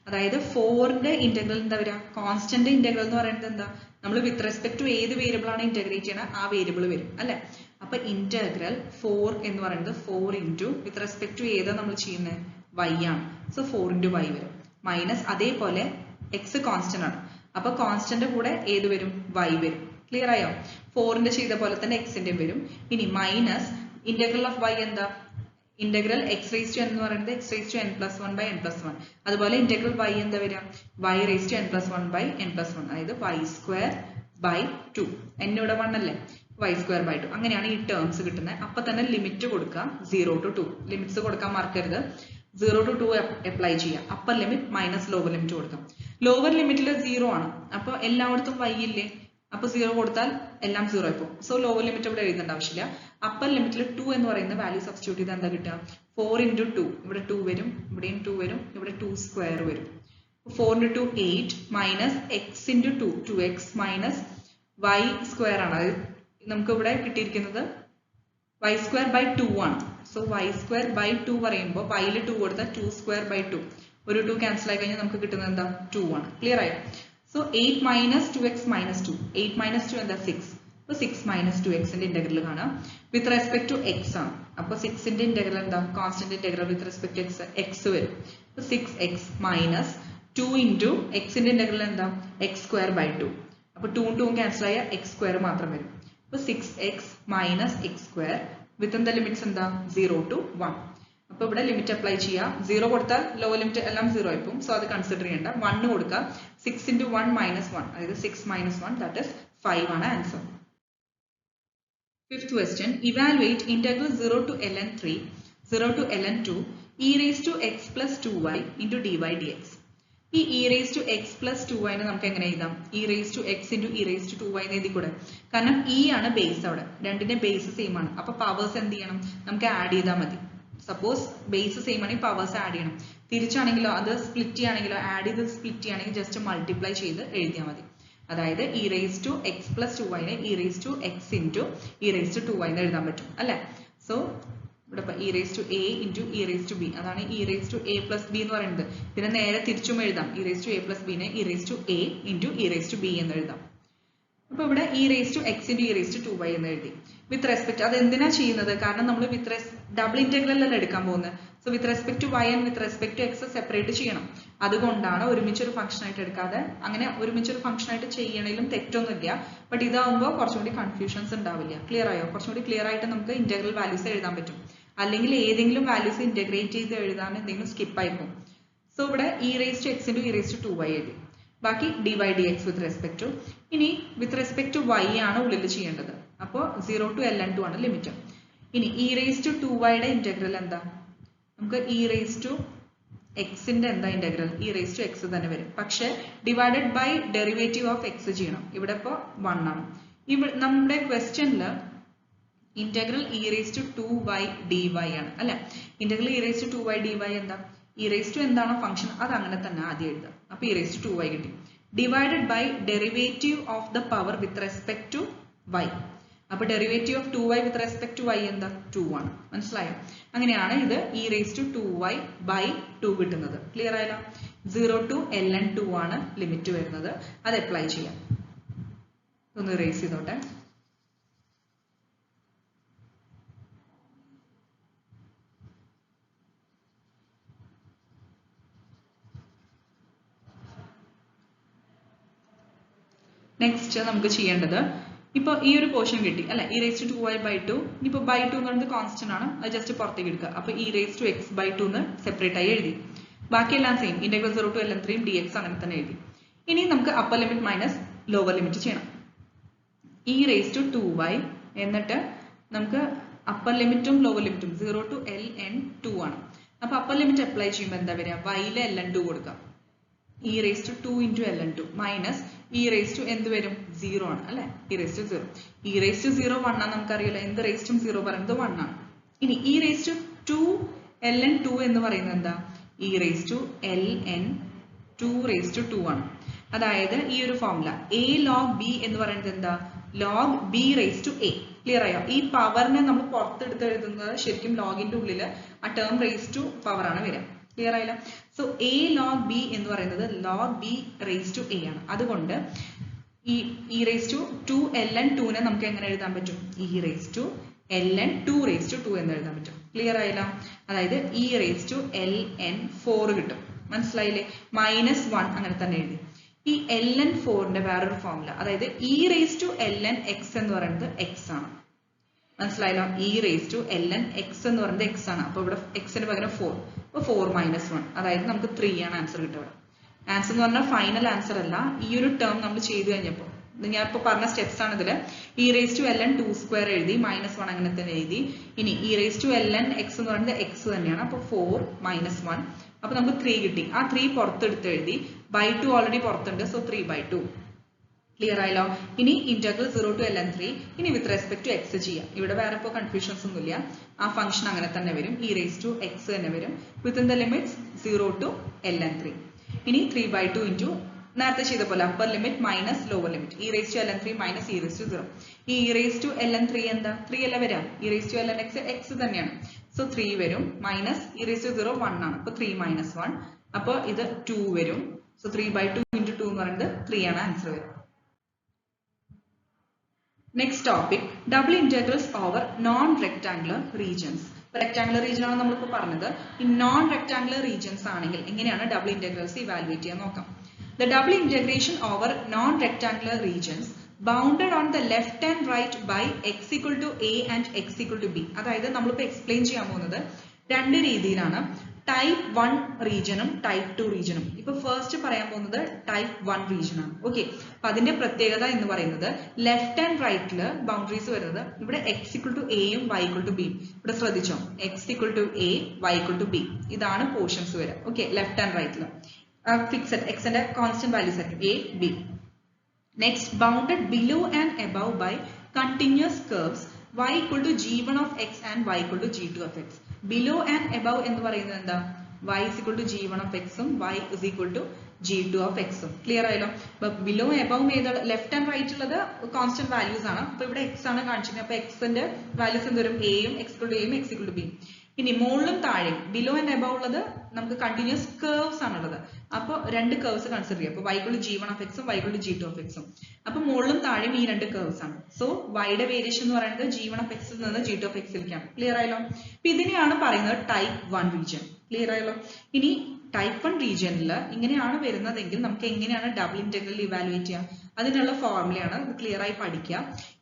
അതായത് 4ന്റെ ഇന്റഗ്രൽ എന്താ വരിക? കോൺസ്റ്റന്റ് ഇന്റഗ്രൽ എന്ന് പറയുന്നത് എന്താ? നമ്മൾ വിത്ത് റെസ്പെക്ട് ടു ഏത് വേരിയബിൾ ആണ് ഇന്റഗ്രേറ്റ് ചെയ്യണത് ആ വേരിയബിൾ വരും അല്ലെ? അപ്പൊ ഇന്റഗ്രൽ 4 എന്ന് പറയുന്നത് 4 ഇൻറ്റു വിത്ത് റെസ്പെക്ട് ടു ഏതാ നമ്മൾ ചെയ്യുന്നത്? വൈ ആണ്. സോ 4 ഇൻറ്റു വൈ വരും. മൈനസ് അതേപോലെ എക്സ് കോൺസ്റ്റന്റ് ആണ്. അപ്പൊ കോൺസ്റ്റന്റ് കൂടെ ഏത് വരും? വൈ വരും. ക്ലിയർ ആയോ? 4ന്റെ ചെയ്ത പോലെ തന്നെ എക്സിന്റെ വരും. ഇനി മൈനസ് ഇന്റഗ്രൽ ഓഫ് വൈ എന്താ? ഇന്റഗ്രൽ എക്സ് റേസ് ടു എന്ന് പറയുന്നത് X raise to n plus 1 by n plus 1. അതുപോലെ ഇന്റഗ്രൽ വൈ എന്താ വരിക? Y raise to n plus 1 by n plus 1. അതായത് വൈ സ്ക്വയർ ബൈ 2. n ഇവിടെ 1 അല്ലേ? Y square by 2. അങ്ങനെയാണ് ഈ ടേംസ് കിട്ടുന്നത്. അപ്പൊ തന്നെ ലിമിറ്റ് കൊടുക്കുക 0 to 2. ലിമിറ്റ്സ് കൊടുക്കാൻ മറക്കരുത്. 0 to 2 അപ്ലൈ ചെയ്യുക. Upper limit minus lower limit കൊടുക്കാം. ലോവർ ലിമിറ്റിൽ 0 ആണ്. അപ്പൊ എല്ലായിടത്തും വൈ ഇല്ലേ? അപ്പൊ 0 കൊടുത്താൽ എല്ലാം 0 ആയി പോകും. സോ ലോവർ ലിമിറ്റ് ഇവിടെ എഴുതേണ്ട ആവശ്യമില്ല. അപ്പർ ലിമിറ്റിൽ 2 എന്ന് പറയുന്ന വാല്യൂ സബ്സ്റ്റിറ്റ്യൂട്ട് ചെയ്താൽ എന്താ കിട്ടുക? 4 ഇൻറ്റു 2. ഇവിടെ 2 വരും, ഇവിടെയും 2 വരും, ഇവിടെ 2 സ്ക്വയർ വരും. 4 into 2 8 minus X into 2 2x minus Y square ആണ്. അത് നമുക്ക് ഇവിടെ കിട്ടിയിരിക്കുന്നത് വൈ സ്ക്വയർ ബൈ 2 ആണ്. സോ വൈ സ്ക്വയർ ബൈ 2 പറയുമ്പോൾ വൈയിൽ 2 കൊടുത്താൽ 2 സ്ക്വയർ ബൈ 2. ഒരു 2 ക്യാൻസൽ ആയി കഴിഞ്ഞാൽ നമുക്ക് കിട്ടുന്നത് എന്താ? 2 ആണ്. ക്ലിയർ ആയോ? So 8 minus 2x minus 2. 8 minus 2 എന്താ? 6. അപ്പോൾ 6 മൈനസ് 2xന്റെ ഇന്റഗ്രൽ കാണാം. വിത്ത് റെസ്പെക്ട് ടു എക്സ് ആണ്. അപ്പോൾ 6ന്റെ ഇന്റഗ്രൽ എന്താ? Constant integral with respect to X X വരും. അപ്പോൾ 6x മൈനസ് 2 ഇൻറ്റു എക്സിന്റെ ഇന്റഗ്രൽ എന്താ? X square by 2. അപ്പോൾ 2ഉം 2ഉം ക്യാൻസൽ ആയ എക്സ് സ്ക്വയർ മാത്രം വരും. അപ്പോൾ 6x minus X square with എന്താ ലിമിറ്റ്സ് എന്താ? 0 to 1. അപ്പോൾ ഇവിടെ ലിമിറ്റ് അപ്ലൈ ചെയ്യുക. 0 കൊടുത്താൽ ലോ ലിമിറ്റ് എല്ലാം 0 ആയി പോകും. സോ അത് കൺസിഡർ ചെയ്യേണ്ട. 1 കൊടുക്കുക. 6 ഇൻറ്റു 1 മൈനസ് 1 അതായത് 6 മൈനസ് 1 ദാറ്റ് ഇസ് 5 ആണ് answer. Fifth question, evaluate integral 0 to ln 3, 0 to ln 2, e raised to x plus 2y into dy dx. ഈ e raised to x plus 2y നെ നമുക്ക് എങ്ങനെ എഴുതാം? e raised to x into e raised to 2y എന്ന് എഴുതി കൂടെ? കാരണം e ആണ് ബേസ് അവിടെ. രണ്ടിന്റെ ബേസ് സെയിം ആണ്. അപ്പൊ പവേഴ്സ് എന്ത് ചെയ്യണം? നമുക്ക് ആഡ് ചെയ്താൽ മതി. സപ്പോസ് ബേസ് സെയിം ആണെങ്കിൽ പവേഴ്സ് ആഡ് ചെയ്യണം. തിരിച്ചാണെങ്കിലോ അത് സ്പ്ലിറ്റ് ചെയ്യുകയാണെങ്കിലോ ആഡ് ചെയ്ത് സ്പ്ലിറ്റ് ചെയ്യുകയാണെങ്കിൽ ജസ്റ്റ് മൾട്ടിപ്ലൈ ചെയ്ത് എഴുതിയാൽ മതി. അതായത് e raised to x plus 2y നെ e raised to x into e raised to 2y എന്ന് എഴുതാൻ പറ്റും അല്ലെ? സോ ഇവിടെ e raised to a into e raised to b അതാണ് e raised to a plus b എന്ന് പറയുന്നത്. പിന്നെ നേരെ തിരിച്ചും എഴുതാം. e raised to a plus b നെ e raised to a into e raised to b എന്ന് എഴുതാം. അപ്പോൾ ഇവിടെ e raised to x into e raised to 2y എന്ന് എഴുതി. വിത്ത് റെസ്പെക്ട് അത് എന്തിനാ ചെയ്യുന്നത്? കാരണം നമ്മൾ വിത്ത് ഡബിൾ ഇന്റഗ്രൽ അല്ല എടുക്കാൻ പോകുന്നത്. So with respect to y and with respect to x separate ചെയ്യണം. അതുകൊണ്ടാണ് ഒരുമിച്ചൊരു ഫംഗ്ഷൻ ആയിട്ട് എടുക്കാതെ. അങ്ങനെ ഒരുമിച്ചൊരു ഫംഗ്ഷൻ ആയിട്ട് ചെയ്യണേലും തെറ്റൊന്നുമില്ല. ബട്ട് ഇതാവുമ്പോൾ കുറച്ചും കൂടി കൺഫ്യൂഷൻസ് ഉണ്ടാവില്ല. ക്ലിയർ ആയോ? കുറച്ചും കൂടി ക്ലിയർ ആയിട്ട് നമുക്ക് ഇന്റഗ്രൽ വാല്യൂസ് എഴുതാൻ പറ്റും. അല്ലെങ്കിൽ ഏതെങ്കിലും വാല്യൂസ് ഇന്റഗ്രേറ്റ് ചെയ്ത് എഴുതാൻ എന്തെങ്കിലും സ്കിപ്പ് ആയി പോകും. സോ ഇവിടെ e raised to x into e raised to 2y എഴുതി. ബാക്കി dy dx with respect to. ഇനി വിത്ത് റെസ്പെക്ട് ടു y ആണ് ഉള്ളിൽ ചെയ്യേണ്ടത്. അപ്പോൾ 0 to ln2 ആണ് ലിമിറ്റ്. ഇനി e raised to 2y യുടെ ഇന്റഗ്രൽ എന്താ? നമുക്ക് e raised to എക്സിന്റെ എന്താ integral? e raised to x തന്നെ വരും. പക്ഷെ divided by derivative of x ചെയ്യണം. ഇവിടെ ഇപ്പോൾ 1 ആണ്. നമ്മുടെ ക്വസ്റ്റ്യനിൽ integral e raised to 2y dy ആണ് അല്ലെ? Integral e raised to 2y dy എന്താ? e raised to എന്താണോ ഫംഗ്ഷൻ അത് അങ്ങനെ തന്നെ ആദ്യം എഴുതാം. അപ്പൊ e raised to 2y കിട്ടി. divided by derivative of the power with respect to y. അപ്പോൾ derivative of 2y with respect to y എന്താ 2 ആണ്. മനസ്സിലായോ? അങ്ങനെയാണ് ഇത് e raised to 2y by 2 കിട്ടുന്നത്. ക്ലിയർ ആയല്ലോ? 0 to ln 2 ആണ് ലിമിറ്റ് വരുന്നത്. അത് അപ്ലൈ ചെയ്യാം. ഒന്ന് റേസ് ചെയ്തോട്ടെ. നെക്സ്റ്റ് നമുക്ക് ചെയ്യേണ്ടത്, ഇപ്പോൾ ഈ ഒരു പോർഷൻ കിട്ടി അല്ലെ, e raised to 2y by 2. ഇനിയിപ്പോൾ by 2 എന്ന് പറയുന്നത് കോൺസ്റ്റന്റ് ആണ്, അത് ജസ്റ്റ് പുറത്തേക്ക് എടുക്കുക. അപ്പോൾ e raised to x by 2 എന്ന് സെപ്പറേറ്റ് ആയി എഴുതി. ബാക്കിയെല്ലാം same, integral 0 to ln3 dx അങ്ങനെ തന്നെ എഴുതി. ഇനി നമുക്ക് upper limit minus lower limit ചെയ്യണം. e raised to 2y എന്നിട്ട് നമുക്ക് അപ്പർ ലിമിറ്റും ലോവർ ലിമിറ്റും 0 to ln 2 ആണ്. അപ്പോൾ അപ്പർ ലിമിറ്റ് അപ്ലൈ ചെയ്യുമ്പോൾ എന്താ വരിക, y-ലെ ln 2 കൊടുക്കാം. e raised to 2 into ln 2 minus e raised to എന്ത് വരും 0 ആണ് അല്ലെ, e raised to 0. e raised to 0 1 ആണ്, നമുക്കറിയില്ല എന്ത് raised to 0 പറയുന്നത് 1 ആണ്. ഇനി e raised to 2 ln 2 എന്ന് പറയുന്നത് എന്താ, e raised to ln 2 raised to 2 ആണ്. അതായത് ഈ ഒരു ഫോർമുല a log b എന്ന് പറയുന്നത് എന്താ, log b raised to a. Clear ആയോ? ഈ പവറിനെ നമ്മൾ പുറത്തെടുത്ത് എഴുതുന്നത് ശരിക്കും ലോഗിന്റെ ഉള്ളിൽ ആ ടേം raised to പവർ ആണ് വരിക. ക്ലിയർ ആയില്ല? സോ a log b എന്ന് പറയുന്നത് log b raised to a ആണ്. അതുകൊണ്ട് ഈ e raised to 2 ln 2 നെ നമുക്ക് എങ്ങനെ എഴുതാൻ പറ്റും, e raised to ln 2 raised to 2 എന്ന് എഴുതാൻ പറ്റും. ക്ലിയർ ആയില്ല? അതായത് e raised to ln 4 കിട്ടും. മനസ്സിലായില്ലേ? മൈനസ് 1 അങ്ങനെ തന്നെ എഴുതി. ഈ ln 4ന്റെ വേറൊരു ഫോർമുല, അതായത് e raised to ln x എന്ന് പറയുന്നത് x ആണ്. മനസ്സിലായല്ലോ? e raised to ln x എന്ന് പറയുന്നത് x ആണ്. അപ്പോൾ ഇവിടെ x ന് പകരം 4, അപ്പോൾ 4 minus 1, അതായത് നമുക്ക് 3 ആണ് ആൻസർ കിട്ടുക. ആൻസർ എന്ന് പറഞ്ഞാൽ ഫൈനൽ ആൻസർ അല്ല, ഈ ഒരു ടേം നമ്മൾ ചെയ്ത് കഴിഞ്ഞപ്പോൾ ഞാൻ ഇപ്പോൾ പറഞ്ഞ സ്റ്റെപ്സ് ആണ് ഇതിൽ. e raised to ln 2 square എഴുതി, മൈനസ് 1 അങ്ങനെ തന്നെ എഴുതി. ഇനി e raised to ln x എന്ന് പറയുന്നത് x തന്നെയാണ്, അപ്പോൾ 4 minus 1, അപ്പോൾ നമുക്ക് 3 കിട്ടി. ആ 3 പുറത്തെടുത്ത് എഴുതി, by 2 ഓൾറെഡി പുറത്തുണ്ട്, സോ 3 by 2. ക്ലിയർ ആയല്ലോ? ഇനി ഇന്റഗ്രൽ 0 to ln3, ഇനി വിത്ത് റെസ്പെക്ട് ടു എക്സ് ചെയ്യാം. ഇവിടെ വേറെ ഇപ്പോൾ കൺഫ്യൂഷൻസ് ഒന്നുമില്ല, ആ ഫംഗ്ഷൻ അങ്ങനെ തന്നെ വരും, e raised to x തന്നെ വരും, within the limits 0 to ln3. ഇനി 3 by 2 ഇൻറ്റു നേരത്തെ ചെയ്ത പോലെ upper limit minus lower limit, e raised to ln3 minus e raised to 0. ഈ e raised to ln3 എന്താ, 3 അല്ല വരാം, e raised to ln x x തന്നെയാണ്, സോ 3 വരും, മൈനസ് e raised to 0 1 ആണ്, അപ്പോൾ 3 minus 1, അപ്പോൾ ഇത് 2 വരും. സോ 3 by 2 ഇൻറ്റു 2 എന്ന് പറയുന്നത് 3 ആണ് ആൻസർ വരും. Next topic, double integrals over non rectangular regions. Rectangular region ആണ് നമ്മളിപ്പോൾ പറഞ്ഞത്. ഈ നോൺ റെക്ടാംഗുലർ റീജിയൻസ് ആണെങ്കിൽ എങ്ങനെയാണ് ഡബിൾ ഇന്റഗ്രൽസ് ഇവാലുവേറ്റ് ചെയ്യാൻ നോക്കാം. The double integration over non-rectangular regions bounded on the left and right by x equal to a and x equal to b. അതായത് നമ്മളിപ്പോൾ എക്സ്പ്ലെയിൻ ചെയ്യാൻ പോകുന്നത് രണ്ട് രീതിയിലാണ്, ടൈപ്പ് 1 റീജിയനും ടൈപ്പ് 2 റീജിയനും. ഇപ്പൊ ഫസ്റ്റ് പറയാൻ പോകുന്നത് ടൈപ്പ് 1 റീജിയൻ ആണ്. ഓക്കെ, അപ്പൊ അതിന്റെ പ്രത്യേകത എന്ന് പറയുന്നത് ലെഫ്റ്റ് ആൻഡ് റൈറ്റില് ബൗണ്ടറീസ് വരുന്നത് ഇവിടെ x equal to a യും y equal to b യും. ഇവിടെ ശ്രദ്ധിച്ചോ, x equal to a, y equal to b, ഇതാണ് പോർഷൻസ് വരിക. ഓക്കെ, ലെഫ്റ്റ് ആൻഡ് റൈറ്റില് ഫിക്സഡ് x ന്റെ കോൺസ്റ്റന്റ് വാല്യൂസ് ആയിരിക്കും a, b. Next, bounded below and above by continuous curves y equal to g1 of x and y equal to g2 of x. Below and above എന്ന് പറയുന്നത് എന്താ, y is equal to g1 of x ഉം y is equal to g2 of x ഉം. Clear ആയല്ലോ? അപ്പൊ below എബവും ഏതാണ്, left and right ഉള്ളത് constant values ആണ്. അപ്പൊ ഇവിടെ x ആണ് കാണിച്ചിരിക്കുന്നത്, അപ്പൊ x ന്റെ വാല്യൂസ് എന്ത് വരും, a യും x equal to a യും x equal to b. ഇനി മുകളിലും താഴെയും ബിലോ ആൻഡ് എബവ് ഉള്ളത് നമുക്ക് കണ്ടിന്യൂസ് കർവ്സ് ആണുള്ളത്. അപ്പോൾ രണ്ട് കർവ്സ് കൺസിഡർ ചെയ്യാം. അപ്പോൾ y equal to g1 of x ഉം y equal to g2 of x ഉം. അപ്പൊ മുകളിലും താഴെയും ഈ രണ്ട് കർവ്സ് ആണ്. സോ y-യുടെ വേരിയേഷൻ എന്ന് പറയുന്നത് g1 of x ൽ നിന്ന് g2 of x ലേക്കാണ്. ക്ലിയർ ആയല്ലോ? അപ്പൊ ഇതിനെയാണ് പറയുന്നത് ടൈപ്പ് 1 റീജിയൻ. ക്ലിയർ ആയല്ലോ? ഇനി ടൈപ്പ് 1 റീജിയനിൽ ഇങ്ങനെയാണ് വരുന്നതെങ്കിൽ നമുക്ക് എങ്ങനെയാണ് ഡബിൾ ഇന്റഗ്രൽ ഇവാലുവേറ്റ് ചെയ്യാം, അതിനുള്ള ഫോർമുലയാണ്, ക്ലിയർ ആയി പഠിക്കുക.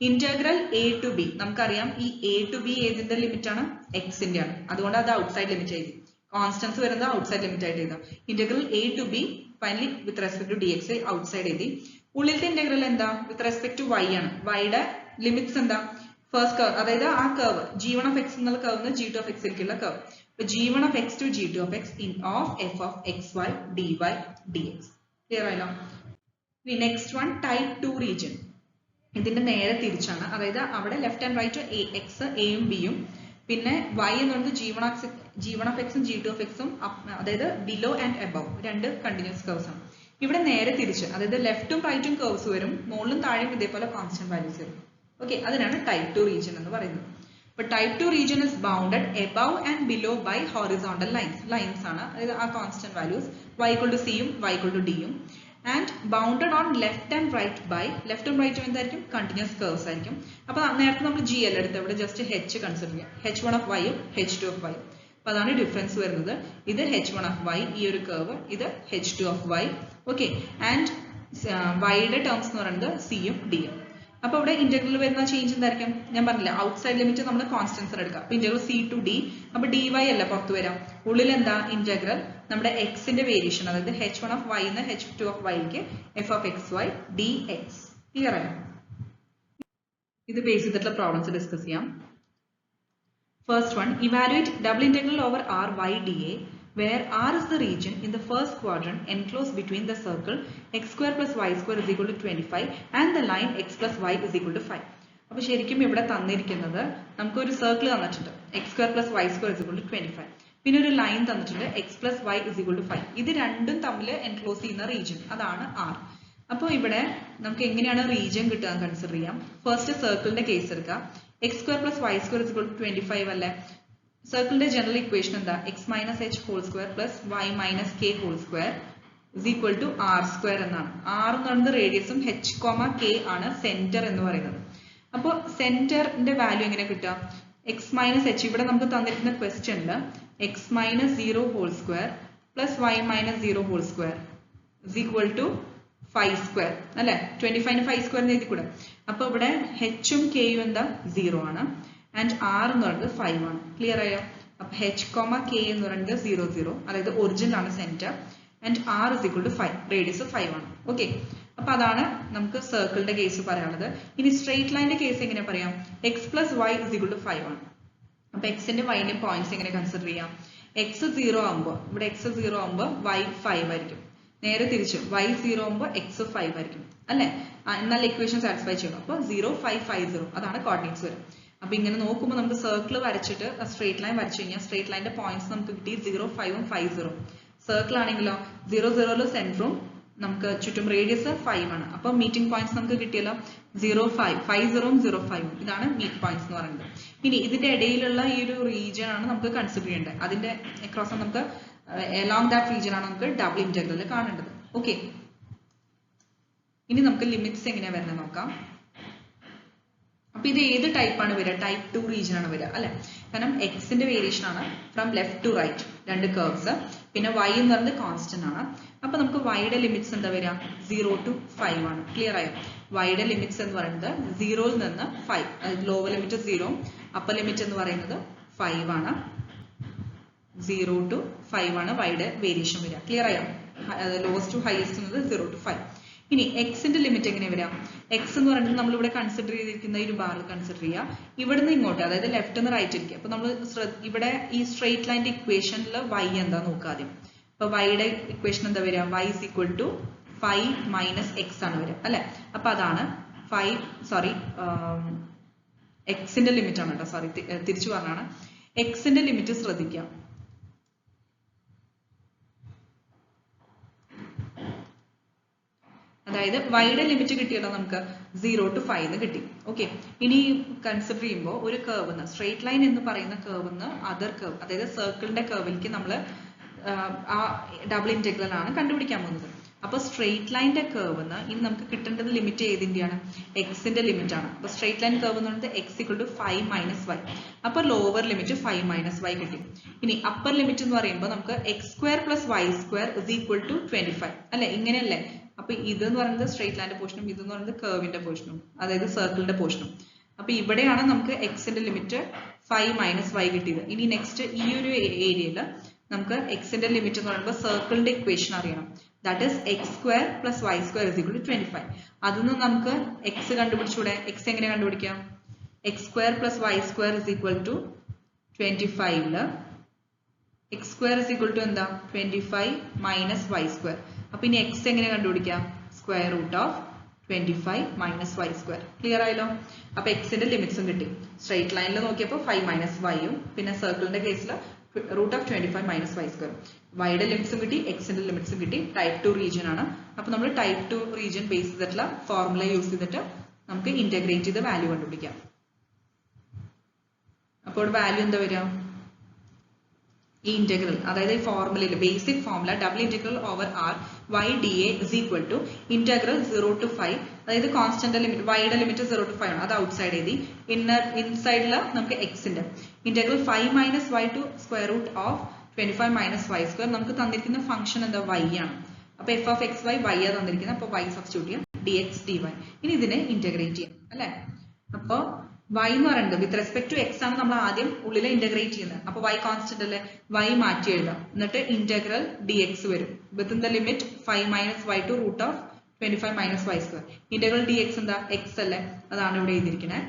ഇന്റഗ്രൽ a to b, നമുക്കറിയാം ഈ a to b ഏതിന്റെ ലിമിറ്റ് ആണ്, x ന്റെ ആണ്, അതുകൊണ്ട് അത് ഔട്ട്സൈഡ് ലിമിറ്റ് ആയിരിക്കും. കോൺസ്റ്റൻസ് വരുന്നത് ഔട്ട്സൈഡ് ലിമിറ്റ് ആയിട്ട് എഴുതാം. Integral a to b finally with respect to dx outside എഴുതി. ഉള്ളിലത്തെ ഇന്റഗ്രൽ എന്താ, വിത്ത് റെസ്പെക്ട് ടു y ആണ്. y-യുടെ ലിമിറ്റ്സ് എന്താ, ഫസ്റ്റ് കർവ്, അതായത് ആ കർവ് g1 of x എന്നുള്ള കർവ് g2 of x ലേക്കുള്ള curve. g1 of x to g2 of x in of f of xy dy dx. Clear ആയല്ലോ? Next one type 2 region. ഇതിന്റെ നേരെ തിരിച്ചാണ്, അതായത് അവിടെ ലെഫ്റ്റ് ആൻഡ് റൈറ്റ് എക്സ് എയും ബിയും, പിന്നെ y എന്ന് പറയുന്നത് g1 of x ഉം g2 of x ഉം, അതായത് ബിലോ ആൻഡ് എബവ് രണ്ട് കണ്ടിന്യൂസ് കർവ്സ് ആണ്. ഇവിടെ നേരെ തിരിച്ച്, അതായത് ലെഫ്റ്റും റൈറ്റും കർവ്സ് വരും, മുകളിലും താഴെയും ഇതേപോലെ കോൺസ്റ്റന്റ് വാല്യൂസ് വരും. ഓക്കെ, അതിനാണ് ടൈപ്പ് 2 റീജിയൻ എന്ന് പറയുന്നത്. അപ്പോൾ type 2 region is bounded above and below by horizontal lines ആണ്, അതായത് ആ constant values y equal to c യും y equal to d യും, and bounded on left and right by, ലെഫ്റ്റും റൈറ്റും എന്തായിരിക്കും, കണ്ടിന്യൂസ് കർവ്സ് ആയിരിക്കും. അപ്പോൾ നേരത്തെ നമ്മൾ g അല്ല എടുത്ത്, ഇവിടെ ജസ്റ്റ് h കൺസിഡർ ചെയ്യാം. h1 of y യും h2 of y. അപ്പോൾ അതാണ് ഡിഫറൻസ് വരുന്നത്. ഇത് h1 of y, ഈ ഒരു കർവ്, ഇത് h2 of y. Okay, and y-യുടെ ടേംസ് എന്ന് പറയുന്നത് c യും d യും. അപ്പോൾ ഇവിടെ ഇന്റഗ്രൽ വരുന്ന ചേഞ്ച് എന്തായിരിക്കും, ഞാൻ പറഞ്ഞില്ല ഔട്ട്സൈഡ് ലിമിറ്റ് നമ്മൾ കോൺസ്റ്റൻസ് എടുക്കുക. അപ്പോൾ ഇന്റഗ്രൽ c to d, അപ്പോൾ dy അല്ല പുറത്ത് വരാം, ഉള്ളിൽ എന്താ ഇന്റഗ്രൽ നമ്മുടെ എക്സിന്റെ വേരിയേഷൻ, അതായത് h1 of y എന്ന് h2 of y ക്ക് f of xy dx. Clear ആയോ? ഇത് ബേസ് ചെയ്തിട്ടുള്ള പ്രോബ്ലംസ് ഡിസ്കസ് ചെയ്യാം. First one, evaluate double integral over r y dA, where r is the region in the first quadrant enclosed between the circle x square plus y square is equal to 25 and the line x plus y is equal to 5. അപ്പോൾ ശരിക്കും ഇവിടെ തന്നിരിക്കുന്നത് നമുക്കൊരു circle തന്നിട്ടുണ്ട്, x square plus y square is equal to 25. പിന്നെ ഒരു line തന്നിട്ടുണ്ട്, x plus y is equal to 5. ഇത് രണ്ടും തമ്മിൽ എൻക്ലോസ് ചെയ്യുന്ന റീജിയൻ, അതാണ് r. അപ്പോൾ ഇവിടെ നമുക്ക് എങ്ങനെയാണ് റീജിയൻ കിട്ടുക കൺസിഡർ ചെയ്യാം. ഫസ്റ്റ് സർക്കിളിന്റെ കേസ് എടുക്കാം. x square plus y square is equal to 25 അല്ലേ. സർക്കിളിന്റെ ജനറൽ ഇക്വേഷൻ എന്താ, x minus h whole square plus y minus k whole square is equal to r square എന്നാണ്. r എന്ന് പറയുന്നത് റേഡിയസും h, k ആണ് centre എന്ന് പറയുന്നത്. അപ്പോൾ സെന്ററിന്റെ വാല്യൂ എങ്ങനെ കിട്ടുക, x minus h, ഇവിടെ നമുക്ക് തന്നിരിക്കുന്ന ക്വസ്റ്റ്യനിൽ x minus 0 whole square plus y minus 0 whole square is equal to 5 square അല്ലെ. 25 5 സ്ക്വയർ എന്ന് എഴുതി കൂടെ. അപ്പോൾ ഇവിടെ ഹെച്ചും കെയും എന്താ 0 ആണ്, ആൻഡ് r എന്ന് പറയുന്നത് 5 ആണ്. ക്ലിയർ ആയോ? അപ്പോൾ h, k എന്ന് പറയുന്നത് 0 0, അതായത് ഒറിജിൻ ആണ് centre, and r is equal to 5, radius 5 ആണ്. ഓക്കെ, അപ്പോൾ അതാണ് നമുക്ക് സർക്കിളിന്റെ കേസ് പറയാനുള്ളത്. ഇനി സ്ട്രെയിറ്റ് ലൈനിന്റെ കേസ് എങ്ങനെ പറയാം, x plus y is equal to 5 ആണ്. അപ്പോൾ എക്സിന്റെ വൈന്റെ പോയിന്റ്സ് എങ്ങനെ കൺസിഡർ ചെയ്യാം, x 0 ആകുമ്പോൾ ഇവിടെ x 0 ആകുമ്പോൾ y 5 ആയിരിക്കും, നേരെ തിരിച്ചു y 0 ആകുമ്പോൾ x 5 ആയിരിക്കും അല്ലെ. എന്നാൽ ഇക്വേഷൻ സാറ്റിസ്ഫൈ ചെയ്യണം. അപ്പോൾ 0 5 5 0 അതാണ് കോർഡിനേറ്റ്സ് വരും. അപ്പോൾ ഇങ്ങനെ നോക്കുമ്പോൾ നമുക്ക് സർക്കിൾ വരച്ചിട്ട് സ്ട്രെയിറ്റ് ലൈൻ വരച്ചു കഴിഞ്ഞാൽ സ്ട്രെയിറ്റ് ലൈനിന്റെ പോയിന്റ്സ് നമുക്ക് കിട്ടി 0 5 ഉം 5 0. സർക്കിൾ ആണെങ്കിലോ 0 0 സെന്ററും നമുക്ക് ചുറ്റും റേഡിയസ് 5 ആണ്. അപ്പോൾ മീറ്റിംഗ് പോയിന്റ്സ് നമുക്ക് കിട്ടിയല്ലോ 0 5 5 0 ഉം 0 5 ഉം. ഇതാണ് മീറ്റ് പോയിന്റ്സ് എന്ന് പറയുന്നത്. ഇനി ഇതിന്റെ ഇടയിലുള്ള ഈ ഒരു റീജിയൻ ആണ് നമുക്ക് കൺസിഡർ ചെയ്യേണ്ടത്. അതിന്റെ അക്രോസ് നമുക്ക് along that region ആണ് നമുക്ക് ഡബിൾ ഇന്റഗ്രൽ കാണേണ്ടത്. ഓക്കെ, ഇനി നമുക്ക് ലിമിറ്റ്സ് എങ്ങനെയാ വരുന്നത് നോക്കാം. അപ്പൊ ഇത് ഏത് ടൈപ്പ് ആണ് വരിക, ടൈപ്പ് 2 റീജിയൻ ആണ് വരിക അല്ലെ. കാരണം എക്സിന്റെ വേരിയേഷൻ ആണ് ഫ്രം ലെഫ്റ്റ് ടു റൈറ്റ്, രണ്ട് കർവ്സ്, പിന്നെ y എന്ന് പറയുന്നത് കോൺസ്റ്റന്റ് ആണ്. അപ്പൊ നമുക്ക് y-യുടെ ലിമിറ്റ്സ് എന്താ വരിക, 0 to 5 ആണ്. ക്ലിയർ ആയോ? y-യുടെ ലിമിറ്റ്സ് എന്ന് പറയുന്നത് 0 നിന്ന് 5, അതായത് ലോവർ ലിമിറ്റ് 0, അപ്പർ ലിമിറ്റ് എന്ന് പറയുന്നത് 5 ആണ്. 0 to 5 ആണ് y-യുടെ വേരിയേഷൻ വരിക. ക്ലിയർ ആയോ? ലോവസ്റ്റ് ടു ഹൈയസ്റ്റ് എന്നത് 0 to 5. ഇനി എക്സിന്റെ ലിമിറ്റ് എങ്ങനെ വരാം, എക്സ് എന്ന് പറയുന്നത് നമ്മൾ ഇവിടെ കൺസിഡർ ചെയ്തിരിക്കുന്ന ഈ ഒരു ബാറിൽ കൺസിഡർ ചെയ്യുക, ഇവിടുന്ന് ഇങ്ങോട്ട്, അതായത് ലെഫ്റ്റ് നിന്ന് റൈറ്റ് ഇരിക്കുക. അപ്പൊ നമ്മൾ ഇവിടെ ഈ സ്ട്രെയിറ്റ് ലൈനിന്റെ ഇക്വേഷനിൽ y എന്താ നോക്കുക ആദ്യം. അപ്പൊ y-യുടെ ഇക്വേഷൻ എന്താ വരിക, y is equal to 5 minus x ആണ് വരിക അല്ലെ. അപ്പൊ അതാണ് എക്സിന്റെ ലിമിറ്റ് ആണ് കേട്ടോ, സോറി തിരിച്ചു പറഞ്ഞാണ്. എക്സിന്റെ ലിമിറ്റ് ശ്രദ്ധിക്കാം. അതായത് y-യുടെ ലിമിറ്റ് കിട്ടിയല്ലോ നമുക്ക് 0 to 5 എന്ന് കിട്ടി. ഓക്കെ, ഇനി കൺസിഡർ ചെയ്യുമ്പോൾ ഒരു കർവ്, സ്ട്രെയിറ്റ് ലൈൻ എന്ന് പറയുന്ന കർവ് അതർ കർവ്, അതായത് സർക്കിളിന്റെ കർവിലേക്ക് നമ്മൾ ആ ഡബിൾ ഇന്റഗ്രൽ ആണ് കണ്ടുപിടിക്കാൻ പോകുന്നത്. അപ്പൊ സ്ട്രെയിറ്റ് ലൈനിന്റെ കർവ് ഇനി നമുക്ക് കിട്ടേണ്ടത് ലിമിറ്റ് ഏതിന്റെയാണ്, എക്സിന്റെ ലിമിറ്റ് ആണ്. അപ്പൊ സ്ട്രെയിറ്റ് ലൈൻ കർവ് എന്ന് പറയുന്നത് x equal to 5 minus y. അപ്പൊ ലോവർ ലിമിറ്റ് 5 minus y കിട്ടി. ഇനി അപ്പർ ലിമിറ്റ് എന്ന് പറയുമ്പോൾ നമുക്ക് x square plus y square is equal to 25 അല്ലെ, ഇങ്ങനെയല്ലേ. അപ്പൊ ഇതെന്ന് പറയുന്നത് സ്ട്രെയിറ്റ് ലൈനിന്റെ പോർഷനും ഇതെന്ന് പറയുന്നത് കർവിന്റെ പോർഷനും, അതായത് സർക്കിളിന്റെ പോർഷനും. അപ്പൊ ഇവിടെയാണ് നമുക്ക് എക്സിന്റെ ലിമിറ്റ് 5 minus y കിട്ടിയത്. ഇനി നെക്സ്റ്റ് ഈ ഒരു ഏരിയയിൽ നമുക്ക് എക്സിന്റെ ലിമിറ്റ് എന്ന് പറയുമ്പോൾ സർക്കിളിന്റെ ഇക്വേഷൻ അറിയണം. That is x square plus y square is equal to 25. അതിന്ന് നമുക്ക് x കണ്ടുപിടിച്ചൂടെ, x എങ്ങനെ കണ്ടുപിടിക്കാം, x square plus y square is equal to 25 x square is equal to എന്താ 25 minus y square. അപ്പൊ ഇനി x എങ്ങനെ കണ്ടുപിടിക്കാം, square root of 25 minus y square. Clear ആയല്ലോ? അപ്പൊ എക്സിന്റെ ലിമിറ്റ്സും കിട്ടി. സ്ട്രെയിറ്റ് ലൈനിൽ നോക്കിയപ്പോൾ 5 minus y ഉം, പിന്നെ സർക്കിളിന്റെ കേസിൽ root of 25 minus y square. Y ലിമിറ്റ്സും കിട്ടി, എക്സിന്റെ ലിമിറ്റ്സും കിട്ടി. ടൈപ്പ് 2 റീജിയൻ ആണ്. അപ്പോൾ നമ്മൾ ടൈപ്പ് 2 റീജിയൻ ബേസ് ചെയ്തിട്ടുള്ള ഫോർമുല യൂസ് ചെയ്തിട്ട് നമുക്ക് ഇന്റഗ്രേറ്റ് ചെയ്ത് വാല്യൂ കണ്ടുപിടിക്കാം. അപ്പോൾ വാല്യൂ എന്താ വരിക? ഈ ഇന്റഗ്രൽ, അതായത് ഈ ഫോർമുലയിൽ basic formula double integral over R y D A is equal to integral 0 to 5, അതായത് കോൺസ്റ്റന്റ് ലിമിറ്റ് വൈയുടെ ലിമിറ്റ് 0 to 5 ആണ്, അത് ഔട്ട്സൈഡ് എഴുതി. ഇൻസൈഡിൽ നമുക്ക് എക്സിന്റെ integral 5 minus y to square root of 25 minus y square. നമുക്ക് തന്നിരിക്കുന്ന ഫംഗ്ഷൻ എന്താ? y ആണ്. അപ്പൊ f of x y y ആ തന്നിരിക്കുന്നത്. അപ്പൊ y സബ്സ്റ്റിറ്റ്യൂട്ട് ചെയ്യാം, dx dy. ഇനി ഇതിനെ ഇന്റഗ്രേറ്റ് ചെയ്യാം അല്ലെ. അപ്പൊ y എന്ന് പറയുന്നത് വിത്ത് റെസ്പെക്ട് ടു x ആണ് നമ്മൾ ആദ്യം ഉള്ളിൽ ഇന്റഗ്രേറ്റ് ചെയ്യുന്നത്. അപ്പൊ y കോൺസ്റ്റന്റ് അല്ലേ, y മാറ്റി എഴുതാം. എന്നിട്ട് ഇന്റഗ്രൽ dx വരും within the limit 5 minus y to root of 25 minus y square. Integral dx എന്താ? x അല്ലേ, അതാണ് ഇവിടെ എഴുതിയിരിക്കുന്നത്.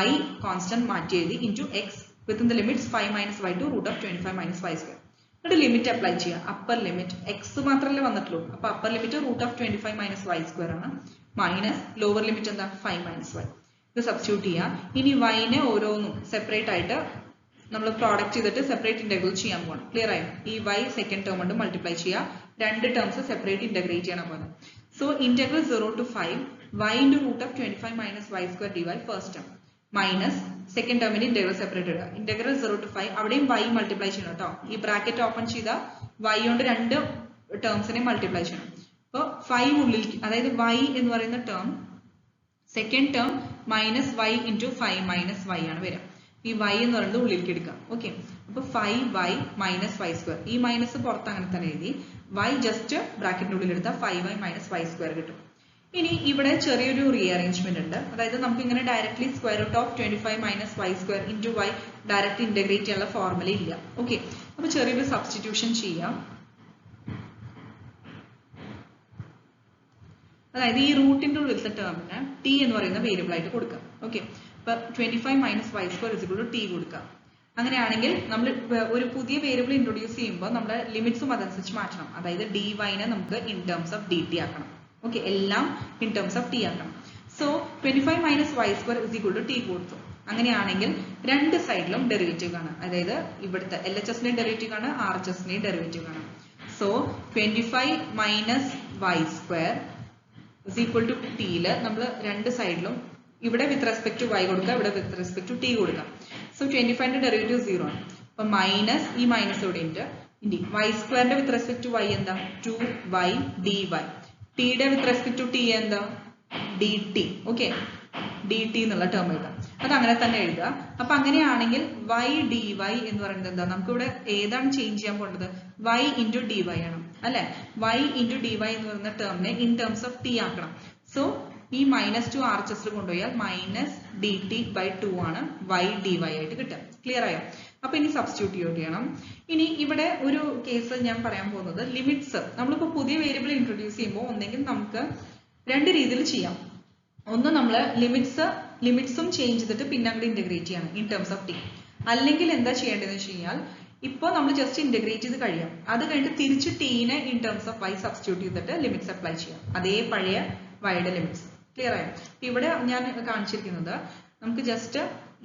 y കോൺസ്റ്റന്റ് മാറ്റി എഴുതി into x within the limits 5 minus y to root of 25 minus y square. എന്നിട്ട് limit apply ചെയ്യാം. Upper limit x മാത്രമല്ലേ വന്നിട്ടുള്ളൂ. അപ്പൊ upper limit root of 25 minus y square ആണ്, മൈനസ് ലോവർ ലിമിറ്റ് എന്താ? 5 minus y. ഇത് സബ്സ്റ്റിറ്റ്യൂട്ട് ചെയ്യാം. ഇനി y-നെ ഓരോന്നും സെപ്പറേറ്റ് ആയിട്ട് നമ്മൾ പ്രോഡക്റ്റ് ചെയ്തിട്ട് സെപ്പറേറ്റ് ഇന്റഗ്രൽ ചെയ്യാൻ പോകണം. ക്ലിയർ ആയി? ഈ y സെക്കൻഡ് ടേം കൊണ്ട് മൾട്ടിപ്ലൈ ചെയ്യുക, രണ്ട് ടേംസ് സെപ്പറേറ്റ് ഇന്റഗ്രേറ്റ് ചെയ്യണം പോലെ. So integral 0 to 5 y into root of 25 minus y square dy first term minus second ടേമിന് ഇന്റഗ്രൽ സെപ്പറേറ്റ് ഇടുക. ഇന്റഗ്രൽ 0 to 5 അവിടെയും y മൾട്ടിപ്ലൈ ചെയ്യണം കേട്ടോ. ഈ ബ്രാക്കറ്റ് ഓപ്പൺ ചെയ്താൽ y കൊണ്ട് രണ്ട് ടേംസിനെ മൾട്ടിപ്ലൈ ചെയ്യണം. അപ്പോൾ 5 ഉള്ളിൽ, അതായത് y എന്ന് പറയുന്ന term second term minus y into 5 minus y ആണ് വരിക. ഈ y എന്ന് പറയുന്നത് ഉള്ളിലേക്ക് എടുക്കാം. ഓക്കെ, അപ്പൊ 5y minus y square, ഈ മൈനസ് പുറത്ത് അങ്ങനെ തന്നെ എഴുതി, y ജസ്റ്റ് ബ്രാക്കറ്റിന്റെ ഉള്ളിൽ എടുത്താൽ 5y minus y square കിട്ടും. ഇനി ഇവിടെ ചെറിയൊരു റീഅറേഞ്ച്മെന്റ് ഉണ്ട്. അതായത് നമുക്ക് ഇങ്ങനെ directly square root of 25 minus y square into y direct integrate ചെയ്യാനുള്ള ഫോർമുല ഇല്ല. ഓക്കെ, അപ്പൊ ചെറിയൊരു സബ്സ്റ്റിറ്റ്യൂഷൻ ചെയ്യാം. അതായത് ഈ റൂട്ടിന്റെ ഉള്ളിലത്തെ ടേമിന് t എന്ന് പറയുന്ന വേരിയബിൾ ആയിട്ട് കൊടുക്കാം. ഓക്കെ, അപ്പൊ 25 minus y square is equal to t കൊടുക്കാം. അങ്ങനെയാണെങ്കിൽ നമ്മൾ ഒരു പുതിയ വേരിയബിൾ ഇൻട്രൊഡ്യൂസ് ചെയ്യുമ്പോൾ നമ്മുടെ ലിമിറ്റ്സും അതനുസരിച്ച് മാറ്റണം. അതായത് dy-നെ നമുക്ക് ഇൻ ടേംസ് ഓഫ് dt ആക്കണം. ഓക്കെ, എല്ലാം ഇൻ ടേംസ് ഓഫ് t ആക്കണം. So 25 minus y square is equal to t കൊടുത്തു. അങ്ങനെയാണെങ്കിൽ രണ്ട് സൈഡിലും ഡെറിവേറ്റീവ് കാണാം. അതായത് ഇവിടുത്തെ LHS-ന്റെ ഡെറിവേറ്റീവ് കാണാം, RHS-ന്റെ ഡെറിവേറ്റീവ് കാണാം. So 25 minus y square is equal to t ല് നമ്മൾ രണ്ട് സൈഡിലും ഇവിടെ വിത്ത് റെസ്പെക്ട് ടു y കൊടുക്കുക, ഇവിടെ വിത്ത് റെസ്പെക്ട് ടു t കൊടുക്കാം. സോ 25ന്റെ ഡെറിവേറ്റീവ് 0 ആണ്. അപ്പൊ മൈനസ് ഈ മൈനസ് ഇവിടെ ഉണ്ട്. ഇനി y സ്ക്വയറിന്റെ വിത്ത് റെസ്പെക്ട് ടു y എന്താ? 2y dy. ടിയുടെ വിത്ത് റെസ്പെക്ട് ടു t എന്താ? dt. ഓക്കെ, dt എന്നുള്ള ടേം എഴുതാം. അത് അങ്ങനെ തന്നെ എഴുതുക. അപ്പൊ അങ്ങനെയാണെങ്കിൽ y dy എന്ന് പറയുന്നത് എന്താ? നമുക്ക് ഇവിടെ ഏതാണ് ചേഞ്ച് ചെയ്യാൻ പോകേണ്ടത്? y ഇൻറ്റു dy ആണ് അല്ലെ. y ഇൻറ്റു dy എന്ന് പറയുന്ന ടേമിനെ ഇൻ ടേംസ് ഓഫ് t ആക്കണം. സോ ഈ -2 RHS കൊണ്ടുപോയാൽ മൈനസ് dt/2 ആണ് y dy ആയിട്ട് കിട്ടുക. ക്ലിയർ ആയോ? അപ്പൊ ഇനി സബ്സ്റ്റിറ്റ്യൂട്ട് ചെയ്യണം. ഇനി ഇവിടെ ഒരു കേസ് ഞാൻ പറയാൻ പോകുന്നത് ലിമിറ്റ്സ്. നമ്മളിപ്പോ പുതിയ വേരിയബിൾ ഇൻട്രൊഡ്യൂസ് ചെയ്യുമ്പോൾ ഒന്നെങ്കിൽ നമുക്ക് രണ്ട് രീതിയിൽ ചെയ്യാം. ഒന്ന് നമ്മൾ ലിമിറ്റ്സും ചേഞ്ച് ചെയ്തിട്ട് പിന്നെ അങ്ങോട്ട് ഇന്റഗ്രേറ്റ് ചെയ്യണം ഇൻ ടേംസ് ഓഫ് t. അല്ലെങ്കിൽ എന്താ ചെയ്യേണ്ടതെന്ന് വെച്ച് കഴിഞ്ഞാൽ ഇപ്പോൾ നമ്മൾ ജസ്റ്റ് ഇന്റഗ്രേറ്റ് ചെയ്ത് കഴിയാം. അത് കഴിഞ്ഞിട്ട് തിരിച്ച് t-നെ in terms of y substitute ചെയ്തിട്ട് ലിമിറ്റ്സ് അപ്ലൈ ചെയ്യാം, അതേ പഴയ y-യുടെ ലിമിറ്റ്സ്. ക്ലിയർ ആയോ? ഇവിടെ ഞാൻ കാണിച്ചിരിക്കുന്നത് നമുക്ക് ജസ്റ്റ്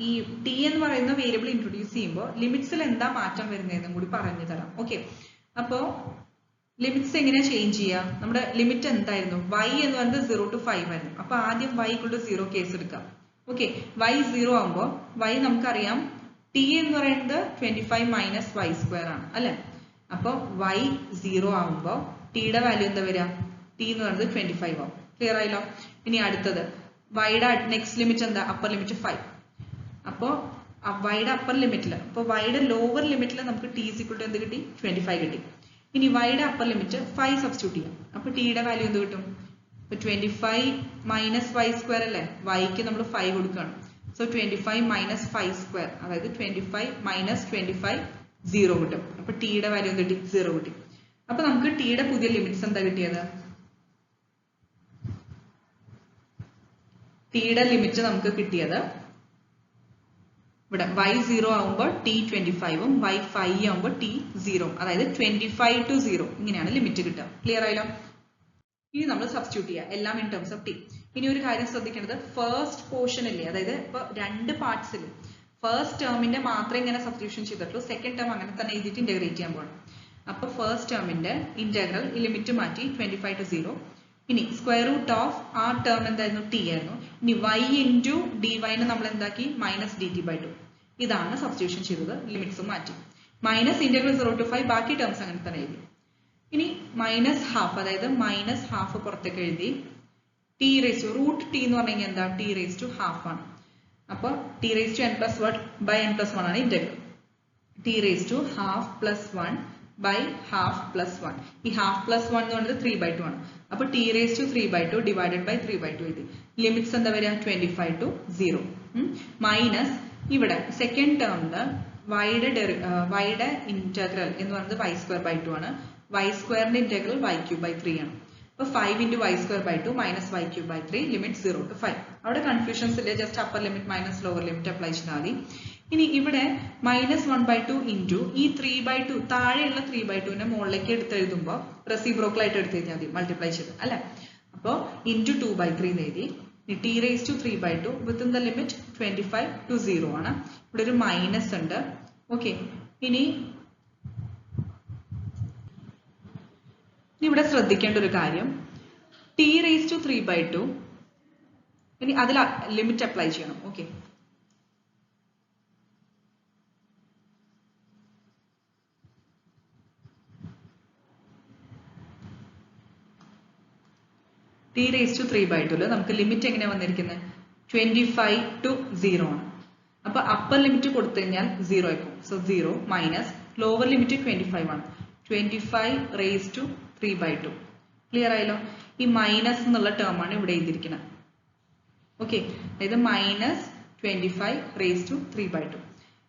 ഈ t എന്ന് പറയുന്ന വേരിയബിൾ ഇൻട്രൊഡ്യൂസ് ചെയ്യുമ്പോൾ ലിമിറ്റ്സിൽ എന്താ മാറ്റം വരുന്നതെന്നും കൂടി പറഞ്ഞു തരാം. ഓക്കെ, അപ്പോൾ ലിമിറ്റ്സ് എങ്ങനെ ചേഞ്ച് ചെയ്യുക? നമ്മുടെ ലിമിറ്റ് എന്തായിരുന്നു? y എന്ന് പറയുന്നത് 0 to 5 ആയിരുന്നു. അപ്പൊ ആദ്യം y equal to 0 കേസ് എടുക്കാം. ഓക്കെ, y 0 ആകുമ്പോൾ y നമുക്കറിയാം t എന്ന് പറയുന്നത് 25 minus y square ആണ് അല്ലെ. അപ്പൊ y 0 ആകുമ്പോൾ ടിയുടെ വാല്യൂ എന്താ വരിക? t എന്ന് പറയുന്നത് 25 ആവും. ക്ലിയർ ആയല്ലോ? ഇനി അടുത്തത് y-യുടെ നെക്സ്റ്റ് ലിമിറ്റ് എന്താ? Upper limit 5. അപ്പോൾ y-യുടെ അപ്പർ ലിമിറ്റിൽ, അപ്പോൾ y-യുടെ ലോവർ ലിമിറ്റിൽ നമുക്ക് t is equal to എന്ത് കിട്ടി? 25 കിട്ടി. ഇനി y-യുടെ അപ്പർ ലിമിറ്റ് 5 സബ്സ്റ്റിറ്റ്യൂട്ട് ചെയ്യാം. അപ്പൊ ടിയുടെ വാല്യൂ എന്ത് കിട്ടും? ഇപ്പൊ 25 minus y square അല്ലേ, y-ക്ക് നമ്മൾ 5 കൊടുക്കുകയാണ്. സോ 25 minus 5 square, അതായത് 25 minus 25 0 കിട്ടും. അപ്പൊ ടിയുടെ വാല്യൂ എന്ത് കിട്ടി? 0 കിട്ടി. അപ്പൊ നമുക്ക് ടിയുടെ പുതിയ ലിമിറ്റ്സ് എന്താ കിട്ടിയത്? ടിയുടെ ലിമിറ്റ് നമുക്ക് കിട്ടിയത് ഇവിടെ y 0 ആകുമ്പോൾ t 25ഉം y 5 ആകുമ്പോൾ t 0, അതായത് 25 to 0 ഇങ്ങനെയാണ് ലിമിറ്റ് കിട്ടുക. ക്ലിയർ ആയല്ലോ? ഇനി നമ്മൾ സബ്സ്റ്റിറ്റ്യൂട്ട് ചെയ്യുക എല്ലാം ഇൻ ടേംസ് ഓഫ് t. ഇനി ഒരു കാര്യം ശ്രദ്ധിക്കേണ്ടത്, ഫസ്റ്റ് പോർഷൻ ഇല്ലേ, അതായത് ഇപ്പൊ രണ്ട് പാർട്സിൽ ഫസ്റ്റ് ടേമിന്റെ മാത്രമേ ഇങ്ങനെ സബ്സ്റ്റിറ്റ്യൂഷൻ ചെയ്തിട്ടുള്ളൂ. സെക്കൻഡ് ടേം അങ്ങനെ തന്നെ എഴുതിയിട്ട് ഇന്റഗ്രേറ്റ് ചെയ്യാൻ പോകണം. അപ്പോൾ ഫസ്റ്റ് ടേമിന്റെ ഇന്റഗ്രൽ ഈ ലിമിറ്റ് മാറ്റി 25 to 0. ഇനി സ്ക്വയർ റൂട്ട് ഓഫ് ആ ടേം എന്തായിരുന്നു, ടി ആയിരുന്നു. ഇനി y ഇൻറ്റു ഡി വൈനെ നമ്മൾ എന്താക്കി, -dt/2. ഇതാണ് സബ്സ്റ്റിറ്റ്യൂഷൻ ചെയ്തത്. ലിമിറ്റ്സും മാറ്റി. മൈനസ് ഇന്റഗ്രൽ 0 to 5, ബാക്കി ടേംസ് അങ്ങനെ തന്നെ എഴുതി. ഇനി -12, അതായത് -12 പുറത്തേക്ക് എഴുതി. T raise to root t എന്ന് പറഞ്ഞു കഴിഞ്ഞാൽ എന്താ, ടി റേസ് ടു ഹാഫ് ആണ്. അപ്പോൾ ടി റേസ് ടു n+1/n+1 ആണ് integral. T raise to half plus 1 by half plus 1. ഈ ഹാഫ് പ്ലസ് 1 എന്ന് പറയുന്നത് 3/2 ആണ്. അപ്പൊ t raise to 3/2 divided by 3/2 എഴുതി. ലിമിറ്റ്സ് എന്താ വരിക, 25 to 0. മൈനസ് ഇവിടെ സെക്കൻഡ് ടേമില് വൈയുടെ ഇന്റഗ്രൽ എന്ന് പറയുന്നത് y²/2 ആണ്. y² ഇന്റഗ്രൽ y³/3 ആണ്. അപ്പൊ 5 into y²/2 minus y³/3 limit 0 to 5. അവിടെ കൺഫ്യൂഷൻസ് ഇല്ല, just upper limit minus lower limit apply ചെയ്താൽ മതി. ഇനി ഇവിടെ -1/2 ഇൻറ്റു ഈ 3/2 താഴെയുള്ള 3/2നെ മുകളിലേക്ക് എടുത്തെഴുതുമ്പോൾ റെസിപ്രോക്കൽ ആയിട്ട് എടുത്തെഴുതിയാൽ മതി, മൾട്ടിപ്ലൈ ചെയ്ത് അല്ലെ. അപ്പോൾ ഇൻറ്റു 2/3 എന്ന് എഴുതി. T raise to 3/2 within the limit 25 to 0 ആണ്. ഇവിടെ ഒരു മൈനസ് ഉണ്ട്. ഓക്കെ, ഇനി ഇവിടെ ശ്രദ്ധിക്കേണ്ട ഒരു കാര്യം, ടി റേസ് ടു 3/2 ഇനി അതിൽ ലിമിറ്റ് അപ്ലൈ ചെയ്യണം. ഓക്കെ, ടി റേസ് ടു 3/2 നമുക്ക് ലിമിറ്റ് എങ്ങനെയാണ് വന്നിരിക്കുന്നത്, 25 to 0 ആണ്. അപ്പൊ അപ്പർ ലിമിറ്റ് കൊടുത്തു കഴിഞ്ഞാൽ 0 ആയിപ്പോ. സോ 0 മൈനസ് ലോവർ ലിമിറ്റ് 25 ആണ്. 25 റേസ് ടു 3/2. ക്ലിയർ ആയല്ലോ. ഈ മൈനസ് എന്നുള്ള ടേം ആണ് ഇവിടെ എഴുതിയിരിക്കുന്നത്. ഓക്കെ, അതായത് -25 റേസ് ടു 3/2.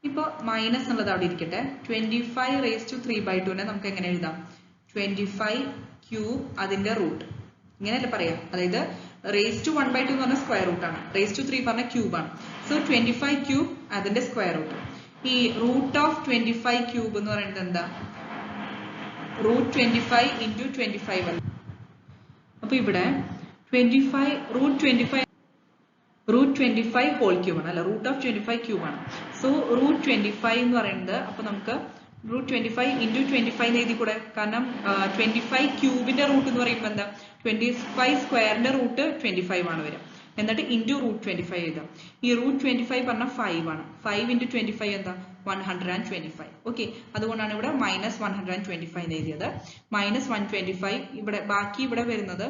ഇപ്പൊ മൈനസ് എന്നുള്ളത് അവിടെ ഇരിക്കട്ടെ. 25 റേസ് ടു 3/2നെ നമുക്ക് എങ്ങനെ എഴുതാം, 25³ അതിന്റെ റൂട്ട്, ഇങ്ങനെയല്ലേ പറയാം. അതായത് റേസ് ടു 1/2 എന്ന് പറഞ്ഞാൽ സ്ക്വയർ റൂട്ട് ആണ്, റേസ് ടു 3 പറഞ്ഞ ക്യൂബ് ആണ്. സോ 25³ അതിന്റെ സ്ക്വയർ റൂട്ട്. ഈ റൂട്ട് ഓഫ് 25³ എന്ന് പറയുന്നത് എന്താ, √25 into 25 അല്ല. അപ്പൊ ഇവിടെ 25 √25 ഹോൾ ക്യൂബ് ആണ്, അല്ല √25³ ആണ്. സോ √25 എന്ന് പറയുന്നത്, അപ്പൊ നമുക്ക് √25 into 25 എഴുതി കൂടെ. കാരണം 25³ റൂട്ട് എന്ന് പറയുമ്പോൾ എന്താ, 25² റൂട്ട് 25 ആണ് വരിക. എന്നിട്ട് ഇൻറ്റു √25 എഴുതാം. ഈ √25 പറഞ്ഞാൽ 5 ആണ്. 5 into 25 എന്താ, 125. ഓക്കെ, അതുകൊണ്ടാണ് ഇവിടെ -125 എഴുതിയത്. -125 ഇവിടെ ബാക്കി ഇവിടെ വരുന്നത്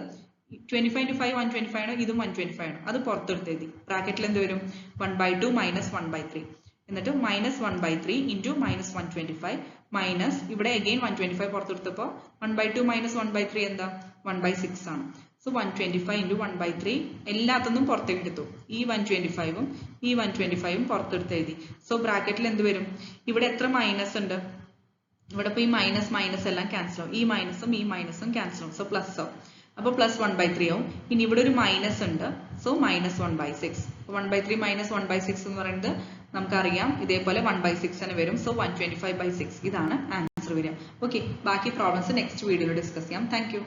25 into 5 125 ആണ്. ഇതും 125 ആണ്. അത് പുറത്തെടുത്ത് എഴുതി. ബ്രാക്കറ്റിൽ എന്ത് വരും, 1/2 - 1/3. എന്നിട്ട് -1/3 into -125 മൈനസ് ഇവിടെ അഗെയിൻ 125 പുറത്തെടുത്തപ്പോൾ 1/2 - 1/3 എന്താ, 1/6 ആണ്. സോ 125 into 1/3 എല്ലാത്തൊന്നും പുറത്തേക്ക് എടുത്തു. ഈ 125ഉം ഈ 125ഉം പുറത്തെടുത്ത് എഴുതി. സോ ബ്രാക്കറ്റിൽ എന്ത് വരും, ഇവിടെ എത്ര മൈനസ് ഉണ്ട്, ഇവിടെ ഇപ്പൊ ഈ മൈനസ് എല്ലാം ക്യാൻസൽ ആവും. ഈ മൈനസും ക്യാൻസൽ ആവും. സോ പ്ലസ് ആവും. അപ്പോൾ +1/3 ആവും. ഇനി ഇവിടെ ഒരു മൈനസ് ഉണ്ട്. സോ -1/6. 1/3 - 1/6 എന്ന് പറയുന്നത് നമുക്കറിയാം ഇതേപോലെ 1/6 തന്നെ വരും. സോ 125/6 ഇതാണ് ആൻസർ വരിക. ഓക്കെ, ബാക്കി പ്രോബ്ലംസ് നെക്സ്റ്റ് വീഡിയോയിൽ ഡിസ്കസ് ചെയ്യാം. Thank you.